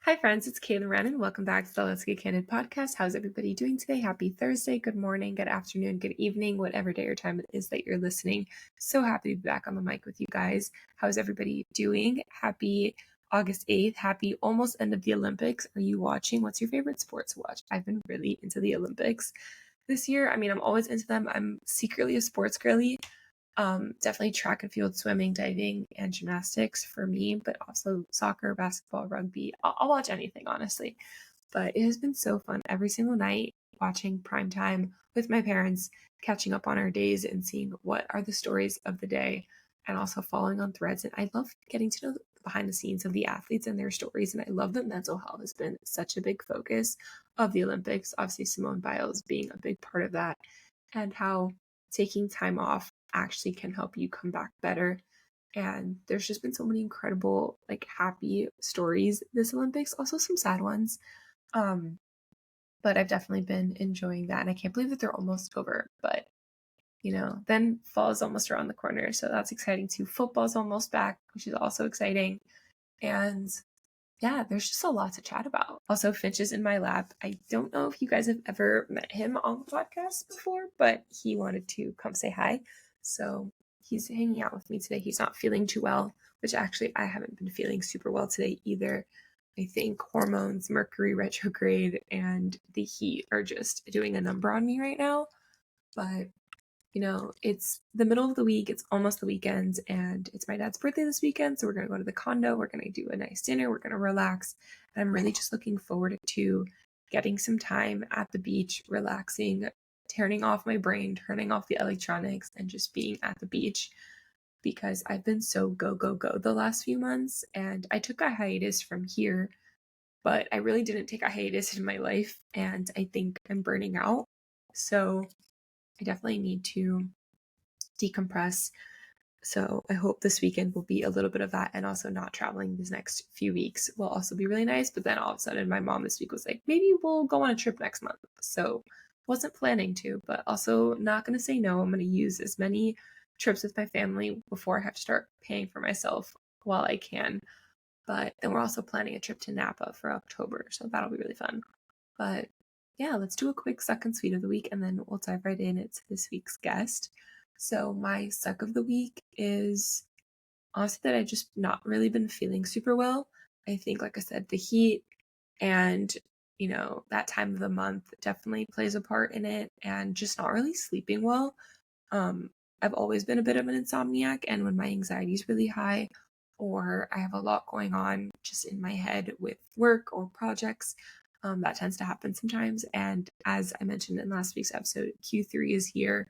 Hi friends, it's Kayla Rannon. Welcome back to the Let's Get Candid podcast. How's everybody doing today? Happy Thursday, good morning, good afternoon, good evening, whatever day or time it is that you're listening. So happy to be back on the mic with you guys. How's everybody doing? Happy August 8th. Happy almost end of the Olympics. Are you watching? What's your favorite sport to watch? I've been really into the Olympics this year. I'm always into them. I'm secretly a sports girly. Definitely track and field, swimming, diving, and gymnastics for me, but also soccer, basketball, rugby. I'll watch anything, honestly. But it has been so fun every single night watching primetime with my parents, catching up on our days and seeing what are the stories of the day and also following on threads. And I love getting to know the behind the scenes of the athletes and their stories. And I love that mental health has been such a big focus of the Olympics. Obviously, Simone Biles being a big part of that, and how taking time off actually can help you come back better. And there's just been so many incredible, happy stories this Olympics, also some sad ones. But I've definitely been enjoying that. And I can't believe that they're almost over. But, then fall is almost around the corner. So that's exciting too. Football's almost back, which is also exciting. And yeah, there's just a lot to chat about. Also, Finch is in my lap. I don't know if you guys have ever met him on the podcast before, but he wanted to come say hi. So he's hanging out with me today. He's not feeling too well, which actually I haven't been feeling super well today either. I think hormones, Mercury retrograde, and the heat are just doing a number on me right now. But it's the middle of the week, it's almost the weekend, and it's my dad's birthday this weekend. So we're going to go to the condo. We're going to do a nice dinner. We're going to relax. And I'm really just looking forward to getting some time at the beach, relaxing, turning off my brain, turning off the electronics, and just being at the beach, because I've been so go, go, go the last few months. And I took a hiatus from here, but I really didn't take a hiatus in my life. And I think I'm burning out. So I definitely need to decompress. So I hope this weekend will be a little bit of that, and also not traveling these next few weeks will also be really nice. But then all of a sudden my mom this week was like, maybe we'll go on a trip next month. So wasn't planning to, but also not going to say no. I'm going to use as many trips with my family before I have to start paying for myself while I can. But then we're also planning a trip to Napa for October. So that'll be really fun. But yeah, let's do a quick suck and sweet of the week, and then we'll dive right into this week's guest. So my suck of the week is honestly that I've just not really been feeling super well. I think, like I said, the heat and, that time of the month definitely plays a part in it, and just not really sleeping well. I've always been a bit of an insomniac, and when my anxiety is really high or I have a lot going on just in my head with work or projects, that tends to happen sometimes. And as I mentioned in last week's episode, Q3 is here,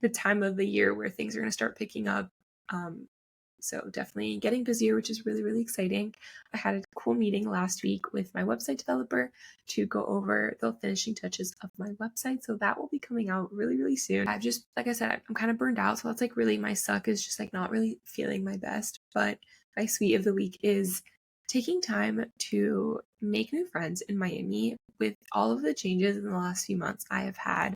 the time of the year where things are going to start picking up. So definitely getting busier, which is really, really exciting. I had a cool meeting last week with my website developer to go over the finishing touches of my website. So that will be coming out really, really soon. I've just, like I said, I'm kind of burned out. So that's really my suck, is just not really feeling my best. But my sweet of the week is taking time to make new friends in Miami. With all of the changes in the last few months I have had,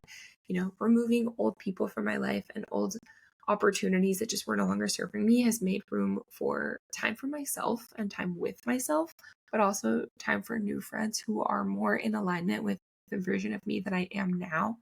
removing old people from my life and old opportunities that just were no longer serving me has made room for time for myself and time with myself, but also time for new friends who are more in alignment with the version of me that I am now.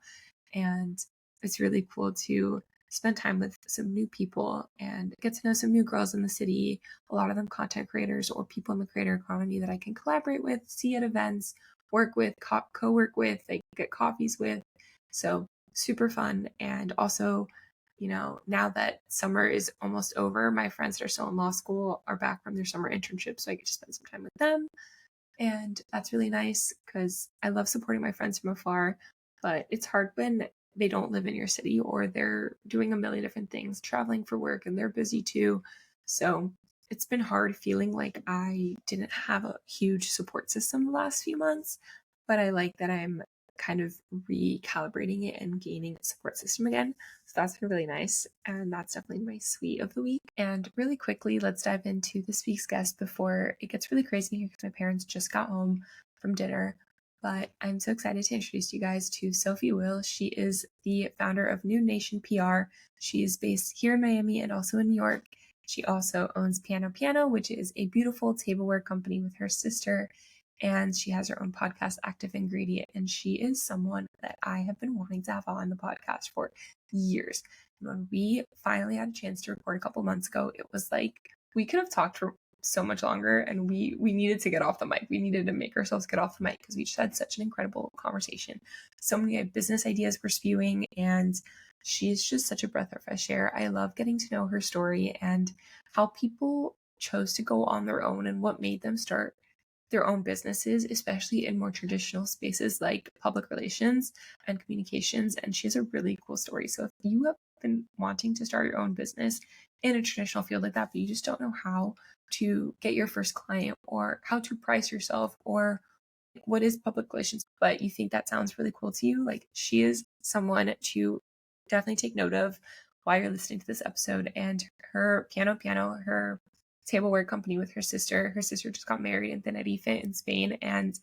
And it's really cool to spend time with some new people and get to know some new girls in the city, a lot of them content creators or people in the creator economy that I can collaborate with, see at events, work with, co-work with, get coffees with. So super fun. And also, now that summer is almost over, my friends that are still in law school are back from their summer internship, so I get to spend some time with them. And that's really nice because I love supporting my friends from afar, but it's hard when they don't live in your city or they're doing a million different things, traveling for work, and they're busy too. So it's been hard feeling like I didn't have a huge support system the last few months, but I like that I'm kind of recalibrating it and gaining a support system again. So that's been really nice. And that's definitely my sweet of the week. And really quickly, let's dive into this week's guest before it gets really crazy here, because my parents just got home from dinner. But I'm so excited to introduce you guys to Sophie Weill. She is the founder of Nude Nation PR. She is based here in Miami and also in New York. She also owns Piano, which is a beautiful tableware company with her sister. And she has her own podcast, Active Ingredient. And she is someone that I have been wanting to have on the podcast for years. And when we finally had a chance to record a couple months ago, it was like we could have talked for so much longer, and we needed to get off the mic. We needed to make ourselves get off the mic because we just had such an incredible conversation. So many business ideas were spewing, and she's just such a breath of fresh air. I love getting to know her story and how people chose to go on their own and what made them start their own businesses, especially in more traditional spaces like public relations and communications. And she has a really cool story. So if you have been wanting to start your own business in a traditional field like that, but you just don't know how to get your first client or how to price yourself or what is public relations, but you think that sounds really cool to you, like she is someone to definitely take note of while you're listening to this episode. And her piano, her tableware company with her sister just got married in Tenerife in Spain. And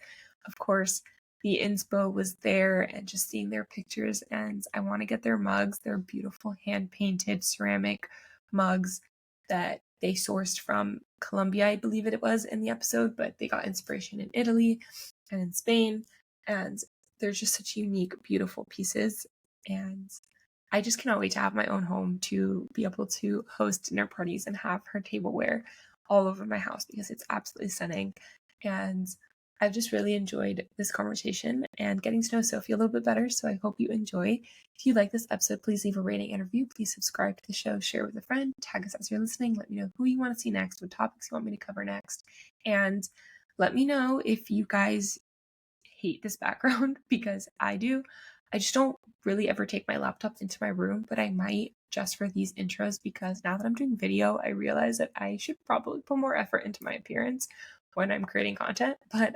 of course, the inspo was there and just seeing their pictures. And I want to get their mugs. They're beautiful hand-painted ceramic mugs that they sourced from Colombia, I believe it was in the episode, but they got inspiration in Italy and in Spain. And they're just such unique, beautiful pieces. And I just cannot wait to have my own home to be able to host dinner parties and have her tableware all over my house because it's absolutely stunning. And I've just really enjoyed this conversation and getting to know Sophie a little bit better. So I hope you enjoy. If you like this episode, please leave a rating and review. Please subscribe to the show, share with a friend, tag us as you're listening. Let me know who you want to see next, what topics you want me to cover next. And let me know if you guys hate this background because I do. I just don't really ever take my laptop into my room, but I might just for these intros because now that I'm doing video, I realize that I should probably put more effort into my appearance when I'm creating content. But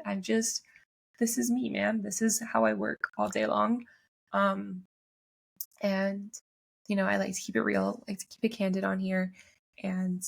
this is me, man. This is how I work all day long. And, I like to keep it real, I like to keep it candid on here. And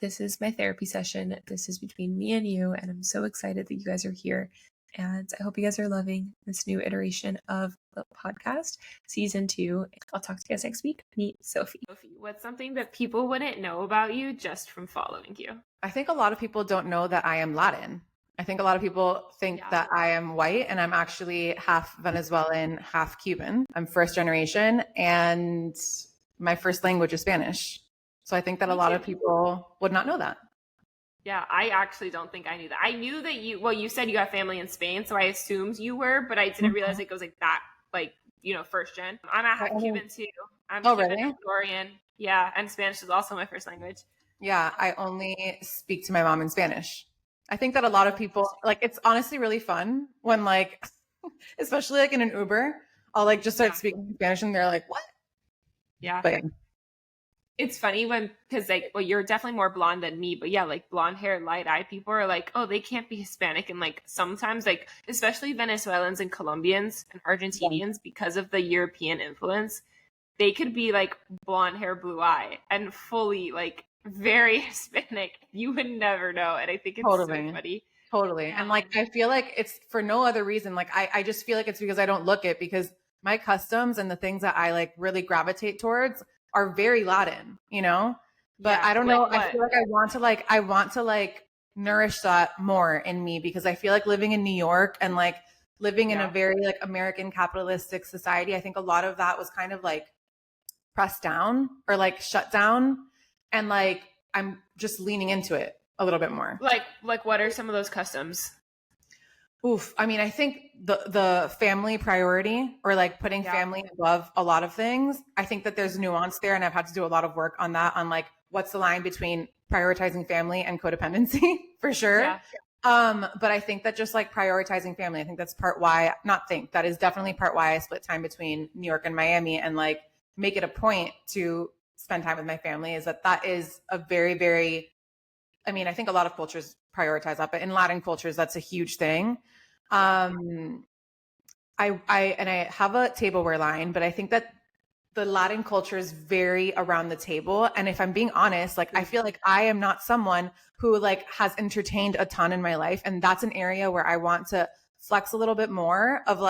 this is my therapy session. This is between me and you. And I'm so excited that you guys are here. And I hope you guys are loving this new iteration of the podcast, season 2. I'll talk to you guys next week. Meet Sophie. Sophie, what's something that people wouldn't know about you just from following you? I think a lot of people don't know that I am Latin. I think a lot of people think that I am white, and I'm actually half Venezuelan, half Cuban. I'm first generation, and my first language is Spanish. So I think that a lot of people would not know that. Yeah, I actually don't think I knew that. I knew that you said you have family in Spain, so I assumed you were, but I didn't realize it goes like that, first gen. I'm a half Cuban too. I'm Cuban really? Ecuadorian. Yeah, and Spanish is also my first language. Yeah, I only speak to my mom in Spanish. I think that a lot of people, it's honestly really fun when especially in an Uber, I'll just start speaking Spanish and they're like, what? Yeah. But it's funny because you're definitely more blonde than me, but blonde hair, light eye people are like, oh, they can't be Hispanic. And sometimes especially Venezuelans and Colombians and Argentinians, because of the European influence, they could be blonde hair, blue eye and fully very Hispanic. You would never know. And I think it's so funny. Totally. And I feel like it's for no other reason. I just feel like it's because I don't look it, because my customs and the things that I really gravitate towards are very Latin, but I don't know. I feel like I want to nourish that more in me, because I feel like living in New York and living in a very American capitalistic society, I think a lot of that was kind of pressed down or shut down. And I'm just leaning into it a little bit more. What are some of those customs? Oof. I mean, I think the family priority, or putting family above a lot of things. I think that there's nuance there, and I've had to do a lot of work on that, on what's the line between prioritizing family and codependency for sure. Yeah. But I think that just prioritizing family, I think that's that is definitely part why I split time between New York and Miami, and make it a point to spend time with my family, is that is a very, very, I think a lot of cultures prioritize that, but in Latin cultures, that's a huge thing. I have a tableware line, but I think that the Latin cultures vary around the table. And if I'm being honest, I feel like I am not someone who has entertained a ton in my life. And that's an area where I want to flex a little bit more of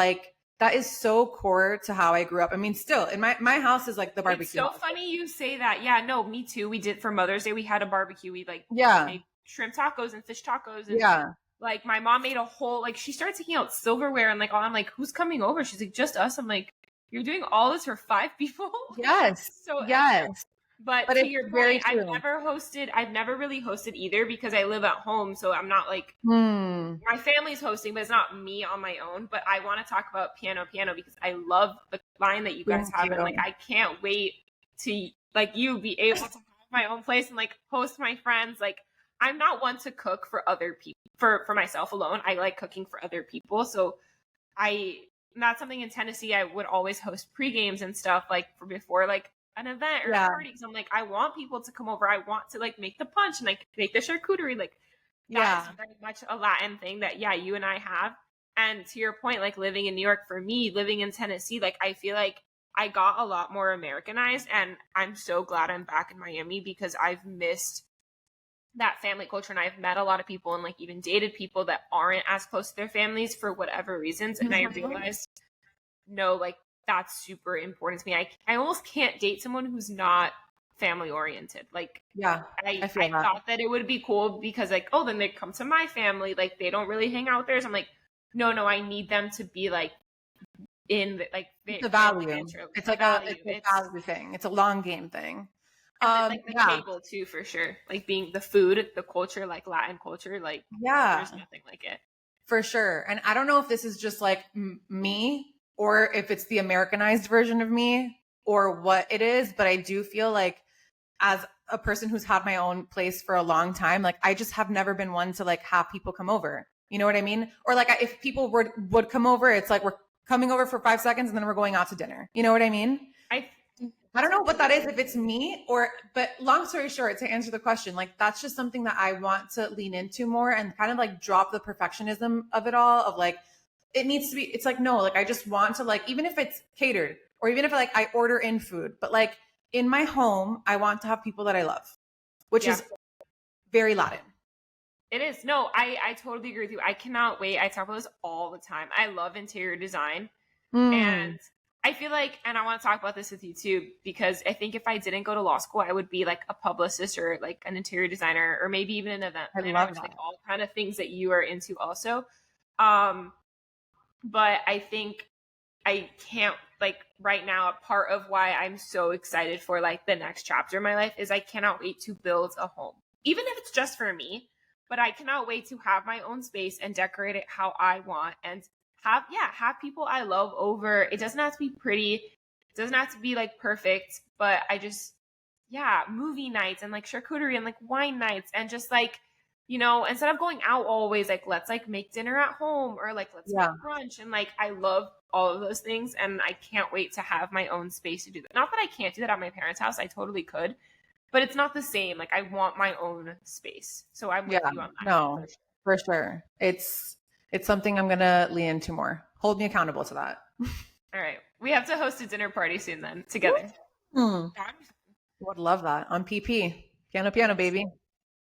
that is so core to how I grew up. I mean, still in my house is like the barbecue. It's so house. funny you say that. Yeah, no, me too. We did for Mother's Day. We had a barbecue. We like made shrimp tacos and fish tacos. And like my mom made a whole, like she started taking out silverware and like, I'm like, who's coming over? She's like, just us. I'm like, you're doing all this for 5 people? Yes. So yes. Extra. But to your point, I've never really hosted either because I live at home. So I'm not like, my family's hosting, but it's not me on my own. But I want to talk about piano because I love the line that you guys have. And like, I can't wait to like you be able to have my own place and like host my friends. Like I'm not one to cook for other people, for myself alone. I like cooking for other people. So that's something in Tennessee. I would always host pre-games and stuff like for before like an event or a party. So I'm like, I want people to come over. I want to like make the punch and like make the charcuterie. Like that's very much a Latin thing that you and I have. And to your point, like living in New York, for me, living in Tennessee, like I feel like I got a lot more Americanized, and I'm so glad I'm back in Miami because I've missed that family culture, and I've met a lot of people and like even dated people that aren't as close to their families for whatever reasons. And I realized, no, like that's super important to me. I almost can't date someone who's not family oriented. Like, I thought that it would be cool because like, oh, then they come to my family. Like they don't really hang out with theirs. I'm like, no, I need them to be like in the, like the value. It's like a value thing. It's a long game thing. Like the table too, for sure. Like being the food, the culture, like Latin culture, like there's nothing like it. For sure. And I don't know if this is just like me or if it's the Americanized version of me or what it is, but I do feel like as a person who's had my own place for a long time, like I just have never been one to like have people come over. You know what I mean? Or like if people would come over, it's like we're coming over for 5 seconds and then we're going out to dinner. You know what I mean? I don't know what that is, if it's me but long story short, to answer the question, like that's just something that I want to lean into more and kind of like drop the perfectionism of it all of like, it needs to be, it's like, no, like I just want to like, even if it's catered or even if like I order in food, but like in my home, I want to have people that I love, which is very Latin. It is. No, I totally agree with you. I cannot wait. I talk about this all the time. I love interior design. And I feel like, and I want to talk about this with you too, because I think if I didn't go to law school, I would be like a publicist or like an interior designer or maybe even an event planner, which like all kind of things that you are into also. But I think I can't like right now, a part of why I'm so excited for like the next chapter of my life is I cannot wait to build a home, even if it's just for me, but I cannot wait to have my own space and decorate it how I want and have people I love over. It doesn't have to be pretty. It doesn't have to be like perfect, but I just, movie nights and like charcuterie and like wine nights and just like, you know, instead of going out always, like, let's like make dinner at home or like, let's make brunch. And like, I love all of those things. And I can't wait to have my own space to do that. Not that I can't do that at my parents' house. I totally could, but it's not the same. Like I want my own space. So I'm with you on that. No, for sure. It's something I'm going to lean into more. Hold me accountable to that. All right. We have to host a dinner party soon then together. Would love that on PP. Piano, baby.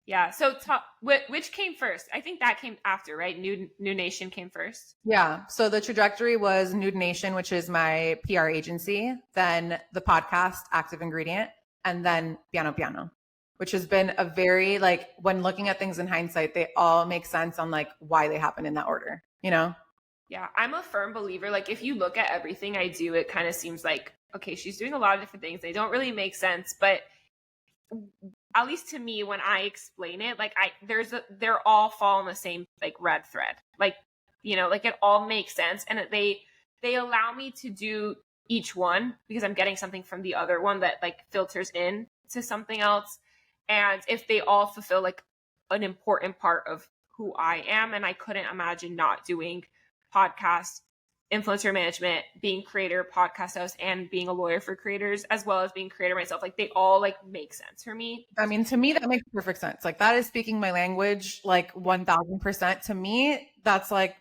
Yeah. So which came first? I think that came after, right? Nude Nation came first. Yeah. So the trajectory was Nude Nation, which is my PR agency, then the podcast, Active Ingredient, and then Piano, which has been a very, like, when looking at things in hindsight, they all make sense on like why they happen in that order, you know? Yeah. I'm a firm believer. Like if you look at everything I do, it kind of seems like, okay, she's doing a lot of different things. They don't really make sense, but at least to me, when I explain it, like they're all fall in the same like red thread. Like, you know, like it all makes sense. And they allow me to do each one because I'm getting something from the other one that like filters in to something else. And if they all fulfill like an important part of who I am, and I couldn't imagine not doing podcast, influencer management, being creator, podcast host, and being a lawyer for creators, as well as being creator myself. Like they all like make sense for me. I mean, to me, that makes perfect sense. Like that is speaking my language, like 1000%. To me, that's like,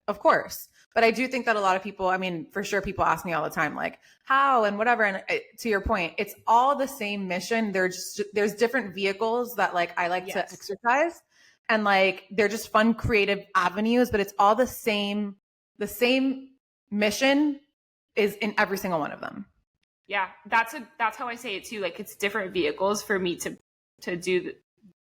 of course. But I do think that a lot of people, I mean, for sure, people ask me all the time, like how and whatever. And to your point, it's all the same mission. There's different vehicles that like I like to exercise, and like they're just fun, creative avenues, but it's all the same mission is in every single one of them. Yeah, that's how I say it too. Like, it's different vehicles for me to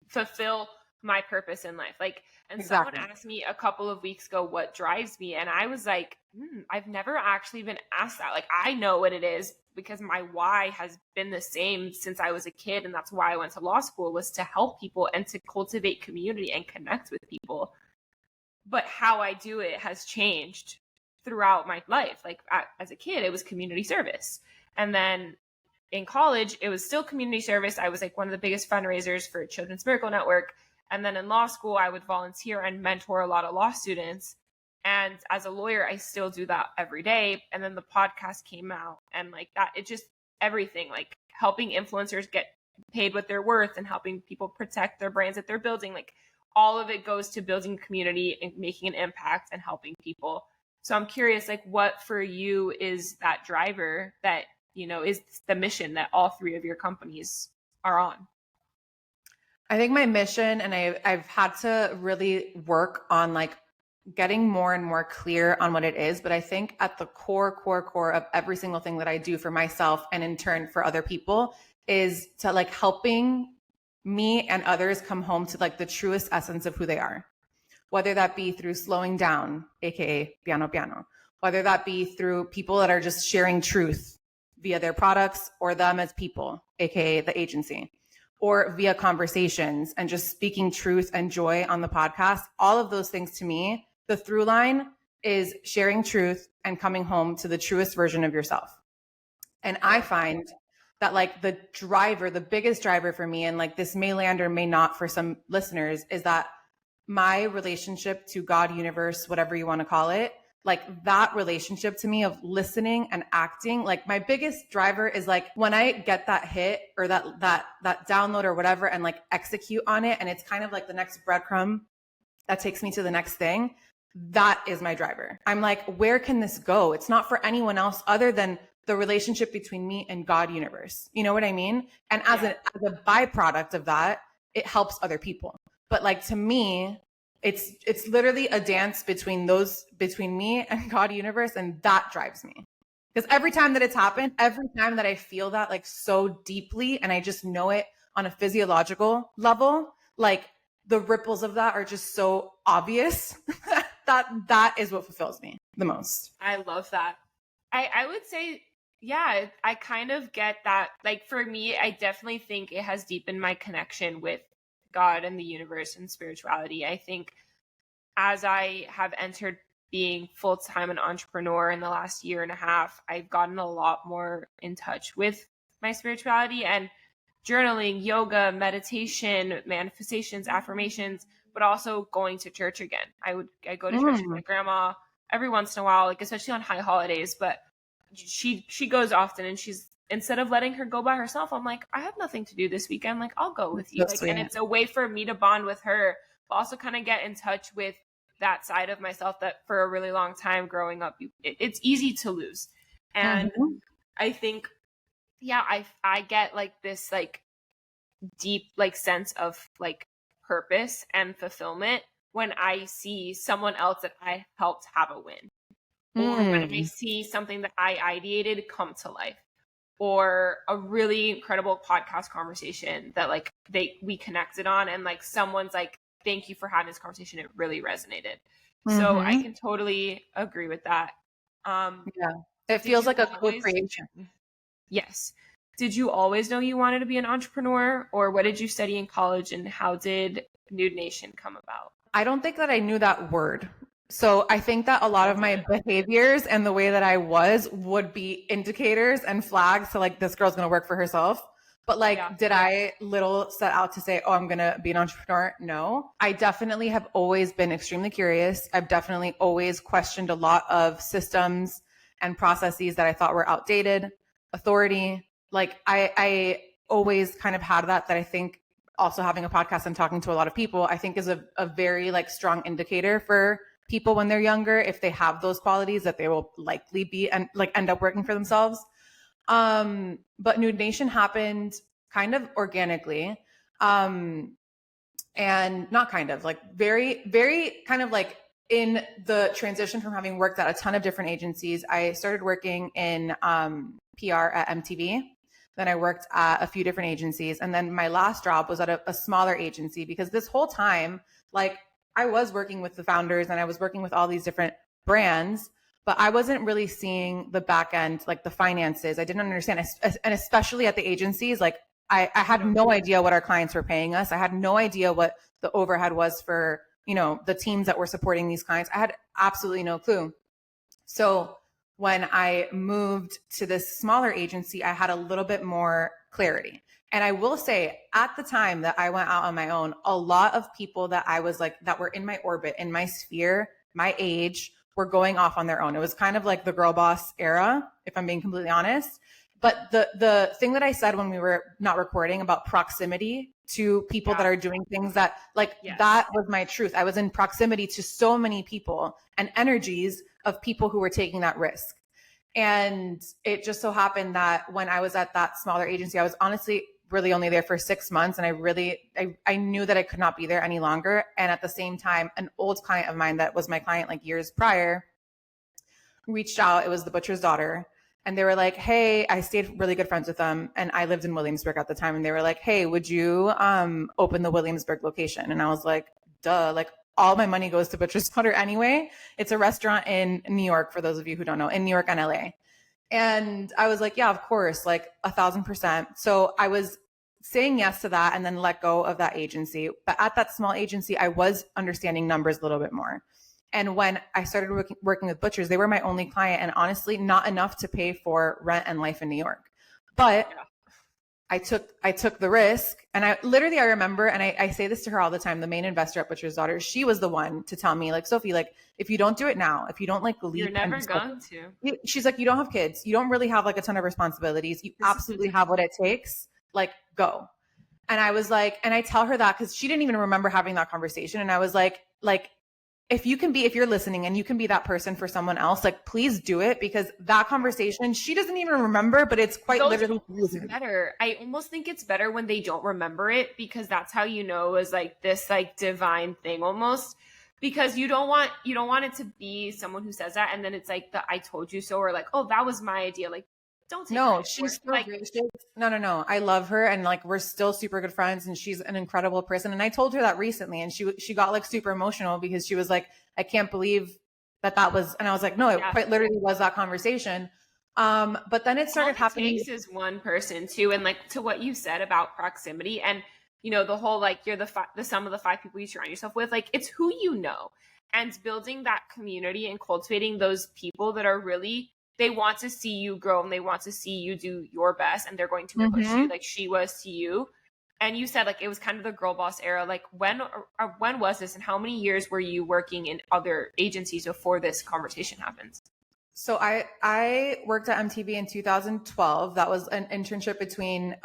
fulfill my purpose in life. Like, and Exactly. Someone asked me a couple of weeks ago what drives me, and I was like, I've never actually been asked that. Like, I know what it is because my why has been the same since I was a kid, and that's why I went to law school, was to help people and to cultivate community and connect with people. But how I do it has changed throughout my life. Like, as a kid, it was community service. And then in college, it was still community service. I was like one of the biggest fundraisers for Children's Miracle Network. And then in law school, I would volunteer and mentor a lot of law students. And as a lawyer, I still do that every day. And then the podcast came out, and like that, it just everything, like helping influencers get paid what they're worth and helping people protect their brands that they're building. Like, all of it goes to building community and making an impact and helping people. So I'm curious, like, what for you is that driver that, is the mission that all three of your companies are on? I think my mission, and I've had to really work on like getting more and more clear on what it is. But I think at the core of every single thing that I do for myself and in turn for other people is to like helping me and others come home to like the truest essence of who they are, whether that be through slowing down, aka piano, whether that be through people that are just sharing truth via their products or them as people, aka the agency, or via conversations and just speaking truth and joy on the podcast. All of those things, to me, the through line is sharing truth and coming home to the truest version of yourself. And I find that like the biggest driver for me, and like this may land or may not for some listeners, is that my relationship to God, universe, whatever you want to call it, like that relationship to me of listening and acting, like my biggest driver is like when I get that hit or that download or whatever and like execute on it, and it's kind of like the next breadcrumb that takes me to the next thing. That is my driver. I'm like, where can this go? It's not for anyone else other than the relationship between me and God, universe. You know what I mean? And as a byproduct of that, it helps other people. But like, to me, it's literally a dance between me and God, universe. And that drives me. Because every time that it's happened, every time that I feel that like so deeply, and I just know it on a physiological level, like the ripples of that are just so obvious that is what fulfills me the most. I love that. I would say, yeah, I kind of get that. Like, for me, I definitely think it has deepened my connection with God and the universe and spirituality. I think as I have entered being full-time an entrepreneur in the last year and a half, I've gotten a lot more in touch with my spirituality and journaling, yoga, meditation, manifestations, affirmations, but also going to church again. I go to church with my grandma every once in a while, like especially on high holidays, but she goes often, and she's, instead of letting her go by herself, I'm like, I have nothing to do this weekend. Like, I'll go with you. Like, and it's a way for me to bond with her, but also kind of get in touch with that side of myself that for a really long time growing up, it's easy to lose. And I think, yeah, I get like this like deep like sense of like purpose and fulfillment when I see someone else that I helped have a win. Or when I see something that I ideated come to life, or a really incredible podcast conversation that like we connected on, and like someone's like, thank you for having this conversation. It really resonated. So I can totally agree with that. It feels like a co-creation. Yes. Did you always know you wanted to be an entrepreneur, or what did you study in college, and how did Nude Nation come about? I don't think that I knew that word. So I think that a lot of my behaviors and the way that I would be indicators and flags to like, this girl's going to work for herself. But like, did I little set out to say, oh, I'm going to be an entrepreneur? No, I definitely have always been extremely curious. I've definitely always questioned a lot of systems and processes that I thought were outdated, authority. Like I always kind of had that I think also having a podcast and talking to a lot of people, I think is a very like strong indicator for people when they're younger. If they have those qualities, that they will likely be and like end up working for themselves. But Nude Nation happened kind of organically. And not kind of like very, very kind of like in the transition from having worked at a ton of different agencies, I started working in PR at MTV. Then I worked at a few different agencies. And then my last job was at a smaller agency, because this whole time, like, I was working with the founders and I was working with all these different brands, but I wasn't really seeing the back end, like the finances. I didn't understand. And especially at the agencies, like I had no idea what our clients were paying us. I had no idea what the overhead was for, you know, the teams that were supporting these clients. I had absolutely no clue. So when I moved to this smaller agency, I had a little bit more clarity. And I will say, at the time that I went out on my own, a lot of people that I was like, that were in my orbit, in my sphere, my age, were going off on their own. It was kind of like the girl boss era, if I'm being completely honest. But the thing that I said when we were not recording about proximity to people that are doing things that, like, that was my truth. I was in proximity to so many people and energies of people who were taking that risk. And it just so happened that when I was at that smaller agency, I was honestly really only there for 6 months. And I knew that I could not be there any longer. And at the same time, an old client of mine that was my client like years prior reached out. It was the butcher's daughter. And they were like, hey, I stayed really good friends with them. And I lived in Williamsburg at the time. And they were like, hey, would you open the Williamsburg location? And I was like, duh, like all my money goes to butcher's daughter anyway. It's a restaurant in New York, for those of you who don't know, in New York and LA. And I was like, yeah, of course, like 1,000%. So I was saying yes to that and then let go of that agency. But at that small agency, I was understanding numbers a little bit more. And when I started working with butchers, they were my only client, and honestly, not enough to pay for rent and life in New York. But I took the risk. And I remember, and I say this to her all the time, the main investor at Butcher's Daughter, she was the one to tell me, like, Sophie, like, if you don't do it now, if you don't like leap, you're never going to. She's like, you don't have kids. You don't really have like a ton of responsibilities. You absolutely have what it takes. Like, go. And I was like, and I tell her that because she didn't even remember having that conversation. And I was like, if you're listening and you can be that person for someone else, like, please do it, because that conversation, she doesn't even remember, but it's quite literally better. I almost think it's better when they don't remember it, because that's how you know is like this like divine thing almost, because you don't want it to be someone who says that and then it's like the I told you so, or like, oh, that was my idea. Like, don't take no, she's still like, no. I love her, and like we're still super good friends, and she's an incredible person. And I told her that recently, and she got like super emotional because she was like, I can't believe that was, and I was like, no, it quite literally was that conversation. But then it started happening. Takes is one person too, and like to what you said about proximity, and you know the whole like you're the sum of the 5 people you surround yourself with. Like, it's who you know, and building that community and cultivating those people that are really. They want to see you grow and they want to see you do your best, and they're going to push you like she was to you. And you said like it was kind of the girl boss era. Like when was this, and how many years were you working in other agencies before this conversation happens? So I worked at MTV in 2012. That was an internship between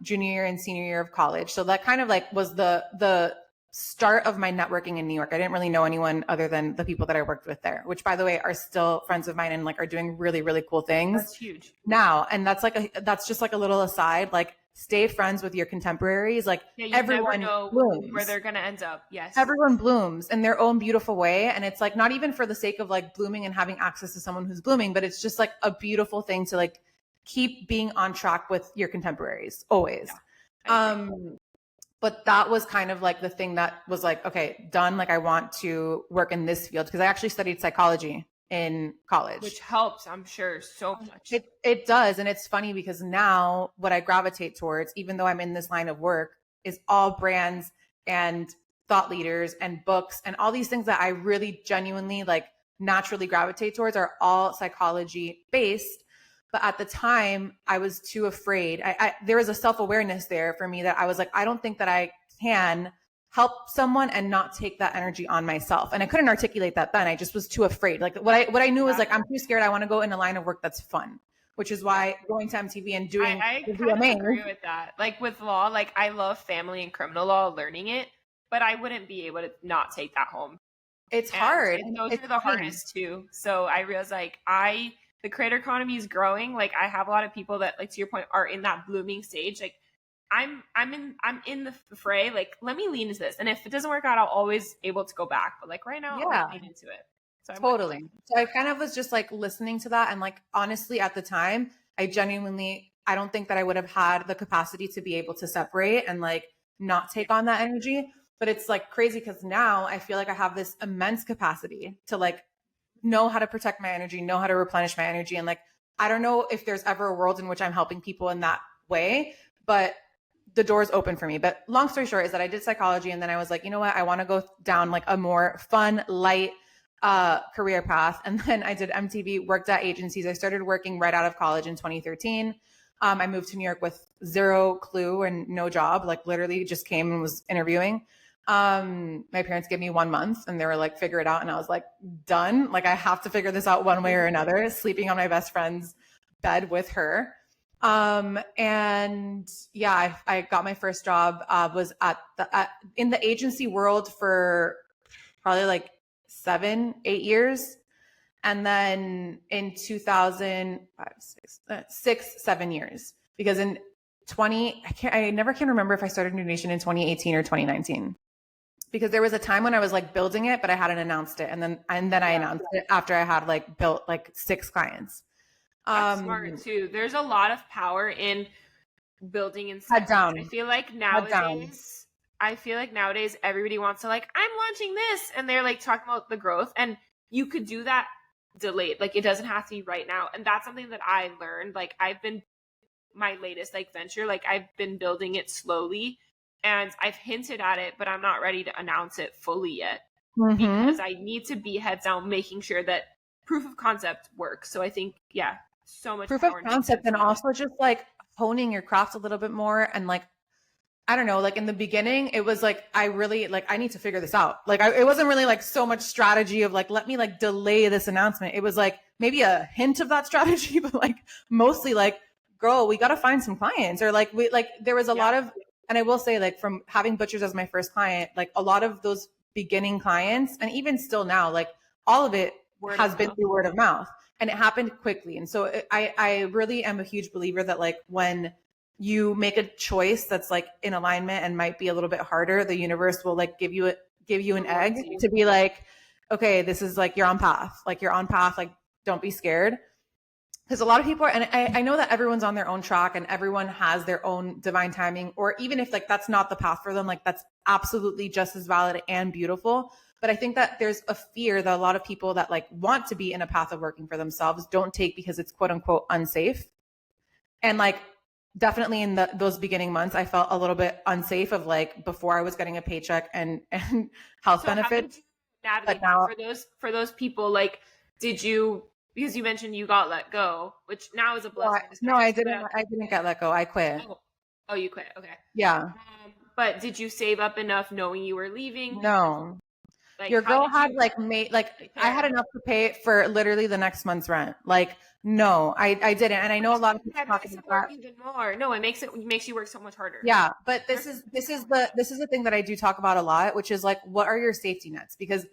junior year and senior year of college. So that kind of like was the start of my networking in New York. I didn't really know anyone other than the people that I worked with there, which by the way are still friends of mine and like are doing really, really cool things. That's huge. Now, and that's just like a little aside, like stay friends with your contemporaries. Like everyone never know blooms. Where they're going to end up. Yes. Everyone blooms in their own beautiful way. And it's like, not even for the sake of like blooming and having access to someone who's blooming, but it's just like a beautiful thing to like keep being on track with your contemporaries always. Yeah, but that was kind of like the thing that was like, okay, done. Like I want to work in this field because I actually studied psychology in college. Which helps, I'm sure, so much. It does. And it's funny because now what I gravitate towards, even though I'm in this line of work, is all brands and thought leaders and books and all these things that I really genuinely like naturally gravitate towards are all psychology based. But at the time, I was too afraid. There was a self-awareness there for me that I was like, I don't think that I can help someone and not take that energy on myself. And I couldn't articulate that then. I just was too afraid. Like what I knew was like, I'm too scared. I want to go in a line of work that's fun, which is why going to MTV and doing I kind of agree with that. Like with law, like I love family and criminal law, learning it, but I wouldn't be able to not take that home. It's hard. And those are the hardest too. So I realized like the creator economy is growing. Like I have a lot of people that, like to your point, are in that blooming stage. Like I'm in the fray. Like, let me lean into this. And if it doesn't work out, I'll always able to go back. But like right now, I'll lean into it. So Totally. So I kind of was just like listening to that. And like, honestly, at the time, I don't think that I would have had the capacity to be able to separate and like not take on that energy. But it's like crazy because now I feel like I have this immense capacity to like know how to protect my energy, know how to replenish my energy. And like, I don't know if there's ever a world in which I'm helping people in that way, but the door's open for me. But long story short is that I did psychology. And then I was like, you know what? I want to go down like a more fun, light career path. And then I did MTV, worked at agencies. I started working right out of college in 2013. I moved to New York with zero clue and no job, like literally just came and was interviewing. My parents gave me 1 month and they were like, figure it out. And I was like, done. Like I have to figure this out one way or another, sleeping on my best friend's bed with her. And yeah, I got my first job, was in the agency world for probably like 7-8 years. And then in 7 years, because in I never can remember if I started Nude Nation in 2018 or 2019, because there was a time when I was like building it, but I hadn't announced it. And then I announced it after I had like built like 6 clients. That's smart too. There's a lot of power in building in head down. I feel like nowadays everybody wants to like, I'm launching this, and they're like talking about the growth, and you could do that delayed. Like it doesn't have to be right now. And that's something that I learned. Like my latest like venture, like I've been building it slowly and I've hinted at it, but I'm not ready to announce it fully yet because I need to be heads down, making sure that proof of concept works. So I think, so much proof of concept, and also just like honing your craft a little bit more. And like, I don't know, like in the beginning, it was like, I need to figure this out. Like it wasn't really like so much strategy of like, let me like delay this announcement. It was like maybe a hint of that strategy, but like mostly like, girl, we got to find some clients, or like there was a lot of, and I will say like from having butchers as my first client, like a lot of those beginning clients, and even still now, like all of it has been through word of mouth, and it happened quickly. And so I really am a huge believer that like when you make a choice that's like in alignment and might be a little bit harder, the universe will like give you an egg to be like, okay, this is like, you're on path, like don't be scared. Because a lot of people are, and I know that everyone's on their own track and everyone has their own divine timing, or even if like that's not the path for them, like that's absolutely just as valid and beautiful. But I think that there's a fear that a lot of people that like want to be in a path of working for themselves don't take because it's quote unquote unsafe. And like definitely in those beginning months, I felt a little bit unsafe of like before I was getting a paycheck and health benefits. But now for those people, like, did you? Because you mentioned you got let go, which now is a blessing. No, I didn't. I didn't get let go. I quit. Oh, you quit. Okay. Yeah. But did you save up enough knowing you were leaving? No. Like, your girl had I had enough to pay for literally the next month's rent. Like, no, I didn't. And I know a lot of people talking about that. Even more. No, it makes you work so much harder. Yeah. But this is the thing that I do talk about a lot, which is like, what are your safety nets? Because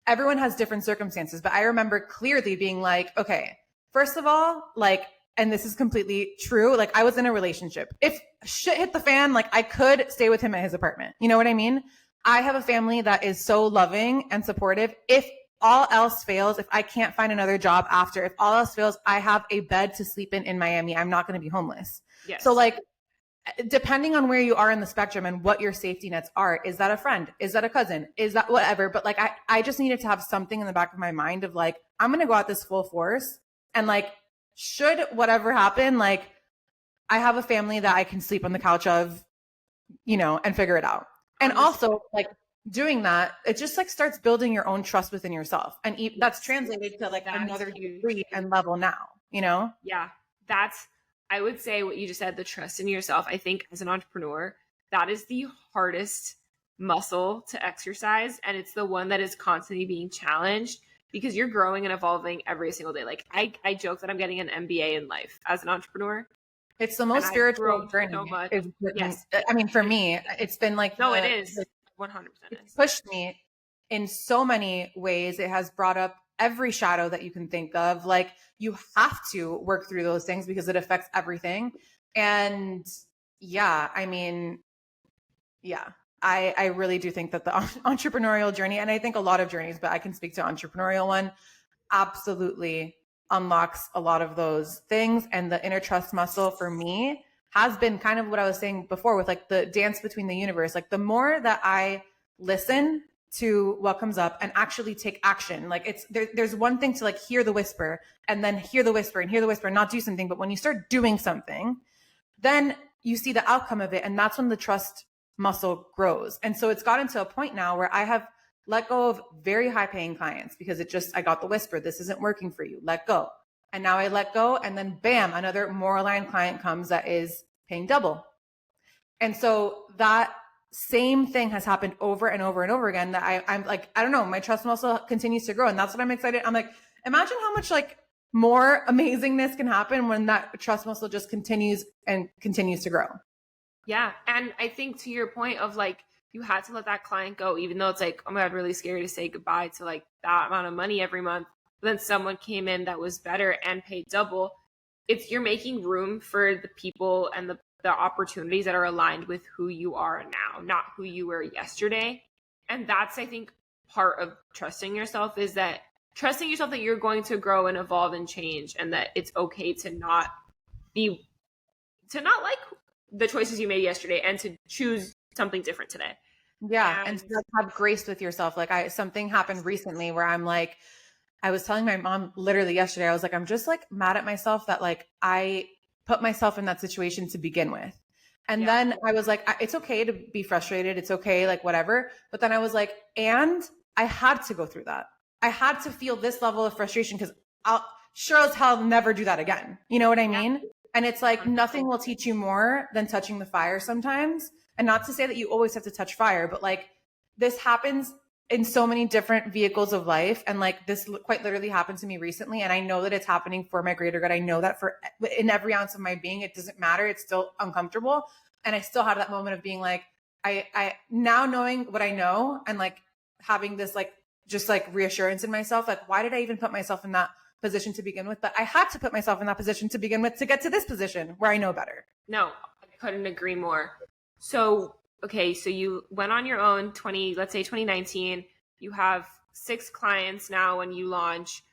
everyone has different circumstances, but I remember clearly being like, okay, first of all, like, and this is completely true. Like I was in a relationship. If shit hit the fan, like I could stay with him at his apartment. You know what I mean? I have a family that is so loving and supportive. If all else fails, if I can't find another job after, if all else fails, I have a bed to sleep in Miami. I'm not going to be homeless. Yes. So like, depending on where you are in the spectrum and what your safety nets are, is that a friend? Is that a cousin? Is that whatever? But like, I just needed to have something in the back of my mind of like, I'm going to go at this full force. And like, should whatever happen, like I have a family that I can sleep on the couch of, and figure it out. And also like doing that, it just like starts building your own trust within yourself. And that's translated to like another degree and level now, Yeah. I would say what you just said, the trust in yourself. I think as an entrepreneur, that is the hardest muscle to exercise. And it's the one that is constantly being challenged because you're growing and evolving every single day. Like I joke that I'm getting an MBA in life as an entrepreneur. It's the most spiritual journey. So much. Yes. I mean, for me, it's been like, no, it is 100%. It's pushed me in so many ways. It has brought up every shadow that you can think of. Like you have to work through those things because it affects everything. And Yeah, I mean, yeah, I really do think that the entrepreneurial journey, and I think a lot of journeys, but I can speak to entrepreneurial one, absolutely unlocks a lot of those things. And the inner trust muscle for me has been kind of what I was saying before with like the dance between the universe. Like the more that I listen to what comes up and actually take action, like there's one thing to like hear the whisper and then hear the whisper and hear the whisper and not do something. But when you start doing something, then you see the outcome of it. And that's when the trust muscle grows. And so it's gotten to a point now where I have let go of very high paying clients because I got the whisper, this isn't working for you, let go. And now I let go, and then bam, another more aligned client comes that is paying double. And so that same thing has happened over and over and over again that I'm like, I don't know, my trust muscle continues to grow. And that's what I'm excited. I'm like, imagine how much like more amazingness can happen when that trust muscle just continues and continues to grow. Yeah. And I think to your point of like, you had to let that client go, even though it's like, oh my God, really scary to say goodbye to like that amount of money every month. But then someone came in that was better and paid double. You're making room for the people and the opportunities that are aligned with who you are now, not who you were yesterday. And that's, I think, part of trusting yourself, is that trusting yourself that you're going to grow and evolve and change, and that it's okay to not like the choices you made yesterday and to choose something different today. Yeah. And to have grace with yourself. Like something happened recently where I'm like, I was telling my mom literally yesterday, I was like, I'm just like mad at myself that like I put myself in that situation to begin with. And then I was like, it's okay to be frustrated. It's okay, like whatever. But then I was like, and I had to go through that. I had to feel this level of frustration because I'll sure as hell never do that again. You know what I mean? And it's like nothing will teach you more than touching the fire sometimes. And not to say that you always have to touch fire, but like this happens in so many different vehicles of life. And like this quite literally happened to me recently. And I know that it's happening for my greater good. I know that in every ounce of my being, it doesn't matter. It's still uncomfortable. And I still had that moment of being like, I now knowing what I know and like having this like, just like reassurance in myself. Like, why did I even put myself in that position to begin with? But I had to put myself in that position to begin with to get to this position where I know better. No, I couldn't agree more. So, okay, so you went on your own let's say 2019, you have 6 clients now when you launch.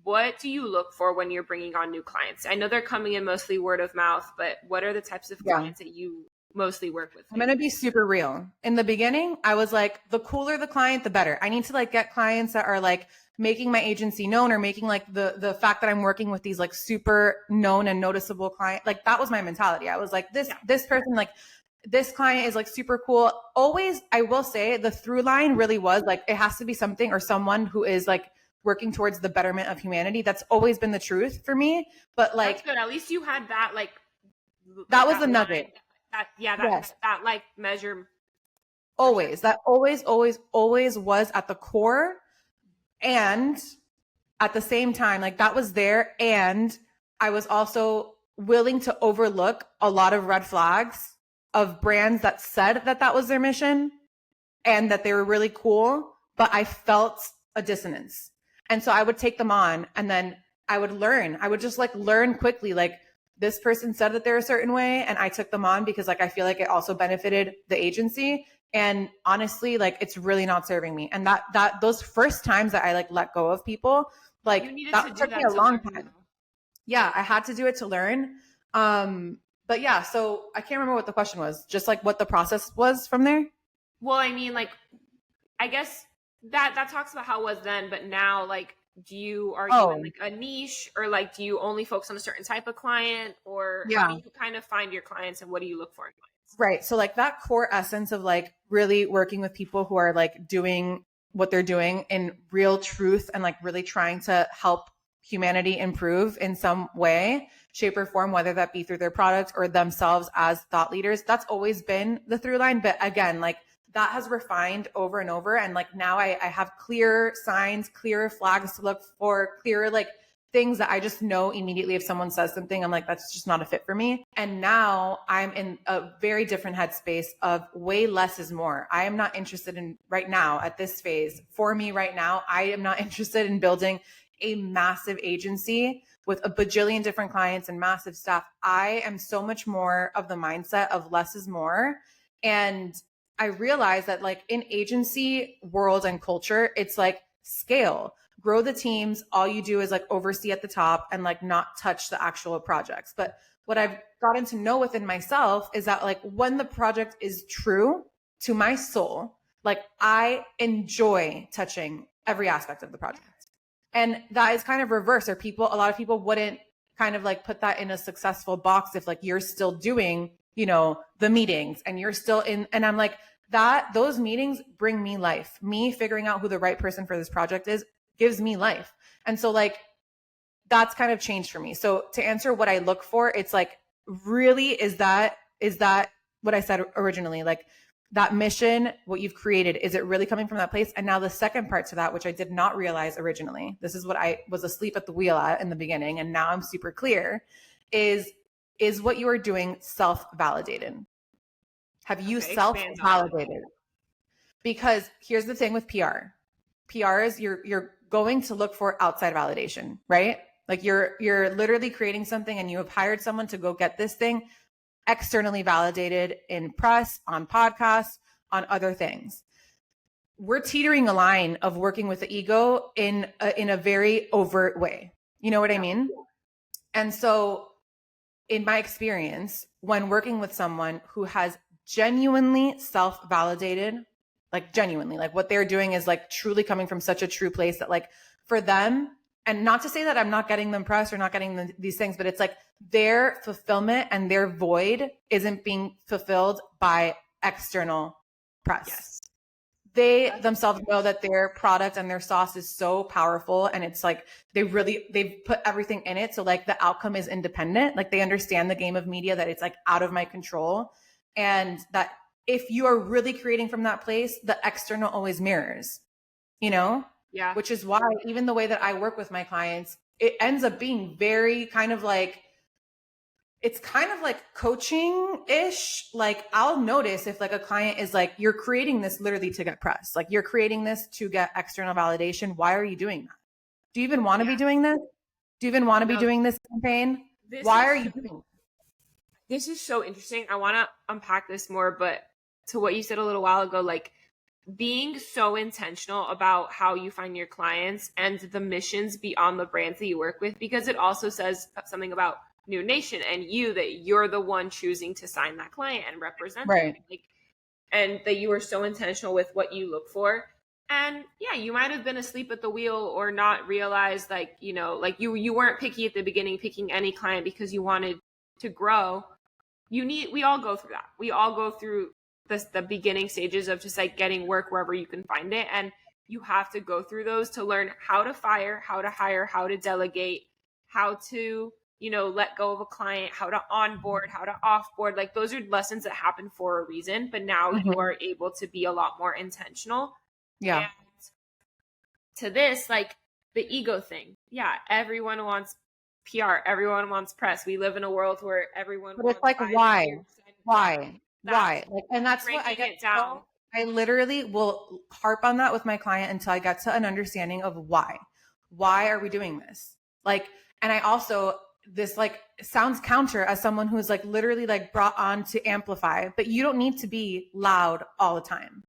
What do you look for when you're bringing on new clients? I know they're coming in mostly word of mouth, but what are the types of clients that you mostly work with? I'm going to be super real. In the beginning, I was like, the cooler the client, the better. I need to like get clients that are like making my agency known or making like the fact that I'm working with these like super known and noticeable client. Like that was my mentality. I was like, this person, like this client is like super cool. Always, I will say the through line really was like, it has to be something or someone who is like working towards the betterment of humanity. That's always been the truth for me. But like, that's good. At least you had that, like, that was the nugget. That like measure. Always, that always was at the core. And at the same time, like that was there. And I was also willing to overlook a lot of red flags of brands that said that that was their mission and that they were really cool, but I felt a dissonance. And so I would take them on and then I would learn. I would just like learn quickly, like this person said that they're a certain way and I took them on because like I feel like it also benefited the agency. And honestly, like it's really not serving me. And that those first times that I like let go of people, like that took me a long time. Yeah, I had to do it to learn. But yeah, so I can't remember what the question was. Just like what the process was from there. Well, I mean, like, I guess that talks about how it was then, but now, like, are you in like a niche, or like, do you only focus on a certain type of client, or how do you kind of find your clients and what do you look for in clients? Right. So like that core essence of like really working with people who are like doing what they're doing in real truth and like really trying to help humanity improve in some way, shape or form, whether that be through their product or themselves as thought leaders. That's always been the through line. But again, like that has refined over and over. And like now I have clear signs, clear flags to look for, clear like things that I just know immediately if someone says something, I'm like, that's just not a fit for me. And now I'm in a very different headspace of way less is more. I am not interested in right now at this phase. For me right now, I am not interested in building a massive agency with a bajillion different clients and massive staff, I am so much more of the mindset of less is more. And I realized that like in agency world and culture, it's like scale, grow the teams. All you do is like oversee at the top and like not touch the actual projects. But what I've gotten to know within myself is that like when the project is true to my soul, like I enjoy touching every aspect of the project. And that is kind of reverse, or a lot of people wouldn't kind of like put that in a successful box if like you're still doing, you know, the meetings and you're still in, and I'm like, those meetings bring me life. Me figuring out who the right person for this project is gives me life. And so like, that's kind of changed for me. So to answer what I look for, it's like, really, is that what I said originally? Like that mission, what you've created, is it really coming from that place? And now the second part to that, which I did not realize originally, this is what I was asleep at the wheel at in the beginning, and now I'm super clear, is what you are doing self-validated? Have you self-validated? Because here's the thing with PR. PR is you're going to look for outside validation, right? Like you're literally creating something and you have hired someone to go get this thing externally validated in press, on podcasts, on other things. We're teetering a line of working with the ego in a very overt way. You know what I mean? And so in my experience, when working with someone who has genuinely self-validated, like genuinely, like what they're doing is like truly coming from such a true place that like for them, and not to say that I'm not getting them press or not getting these things, but it's like their fulfillment and their void isn't being fulfilled by external press. Yes. They themselves know that their product and their sauce is so powerful, and it's like they've put everything in it. So like the outcome is independent. Like they understand the game of media, that it's like out of my control, and that if you are really creating from that place, the external always mirrors, you know? Yeah. Which is why even the way that I work with my clients, it ends up being very kind of like, it's kind of like coaching-ish. Like I'll notice if like a client is like, you're creating this literally to get press. Like you're creating this to get external validation. Why are you doing that? Do you even want to be doing this? Do you even want to be doing this campaign? Why are you doing it? This is so interesting. I want to unpack this more, but to what you said a little while ago, like being so intentional about how you find your clients and the missions beyond the brands that you work with, because it also says something about Nude Nation and you, that you're the one choosing to sign that client and represent them. Like, and that you are so intentional with what you look for. And yeah, you might have been asleep at the wheel or not realized, like, you know, like you weren't picky at the beginning, picking any client because you wanted to grow. We all go through that. We all go through the beginning stages of just like getting work wherever you can find it. And you have to go through those to learn how to fire, how to hire, how to delegate, how to, you know, let go of a client, how to onboard, how to offboard. Like those are lessons that happen for a reason, but now you are able to be a lot more intentional. Yeah. And to this, like the ego thing. Yeah. Everyone wants PR. Everyone wants press. We live in a world where everyone wants. But it's like, why? Like, and that's what I get down. I literally will harp on that with my client until I get to an understanding of why. Why are we doing this? Like, and I also, this like sounds counter as someone who's like literally like brought on to amplify, but you don't need to be loud all the time.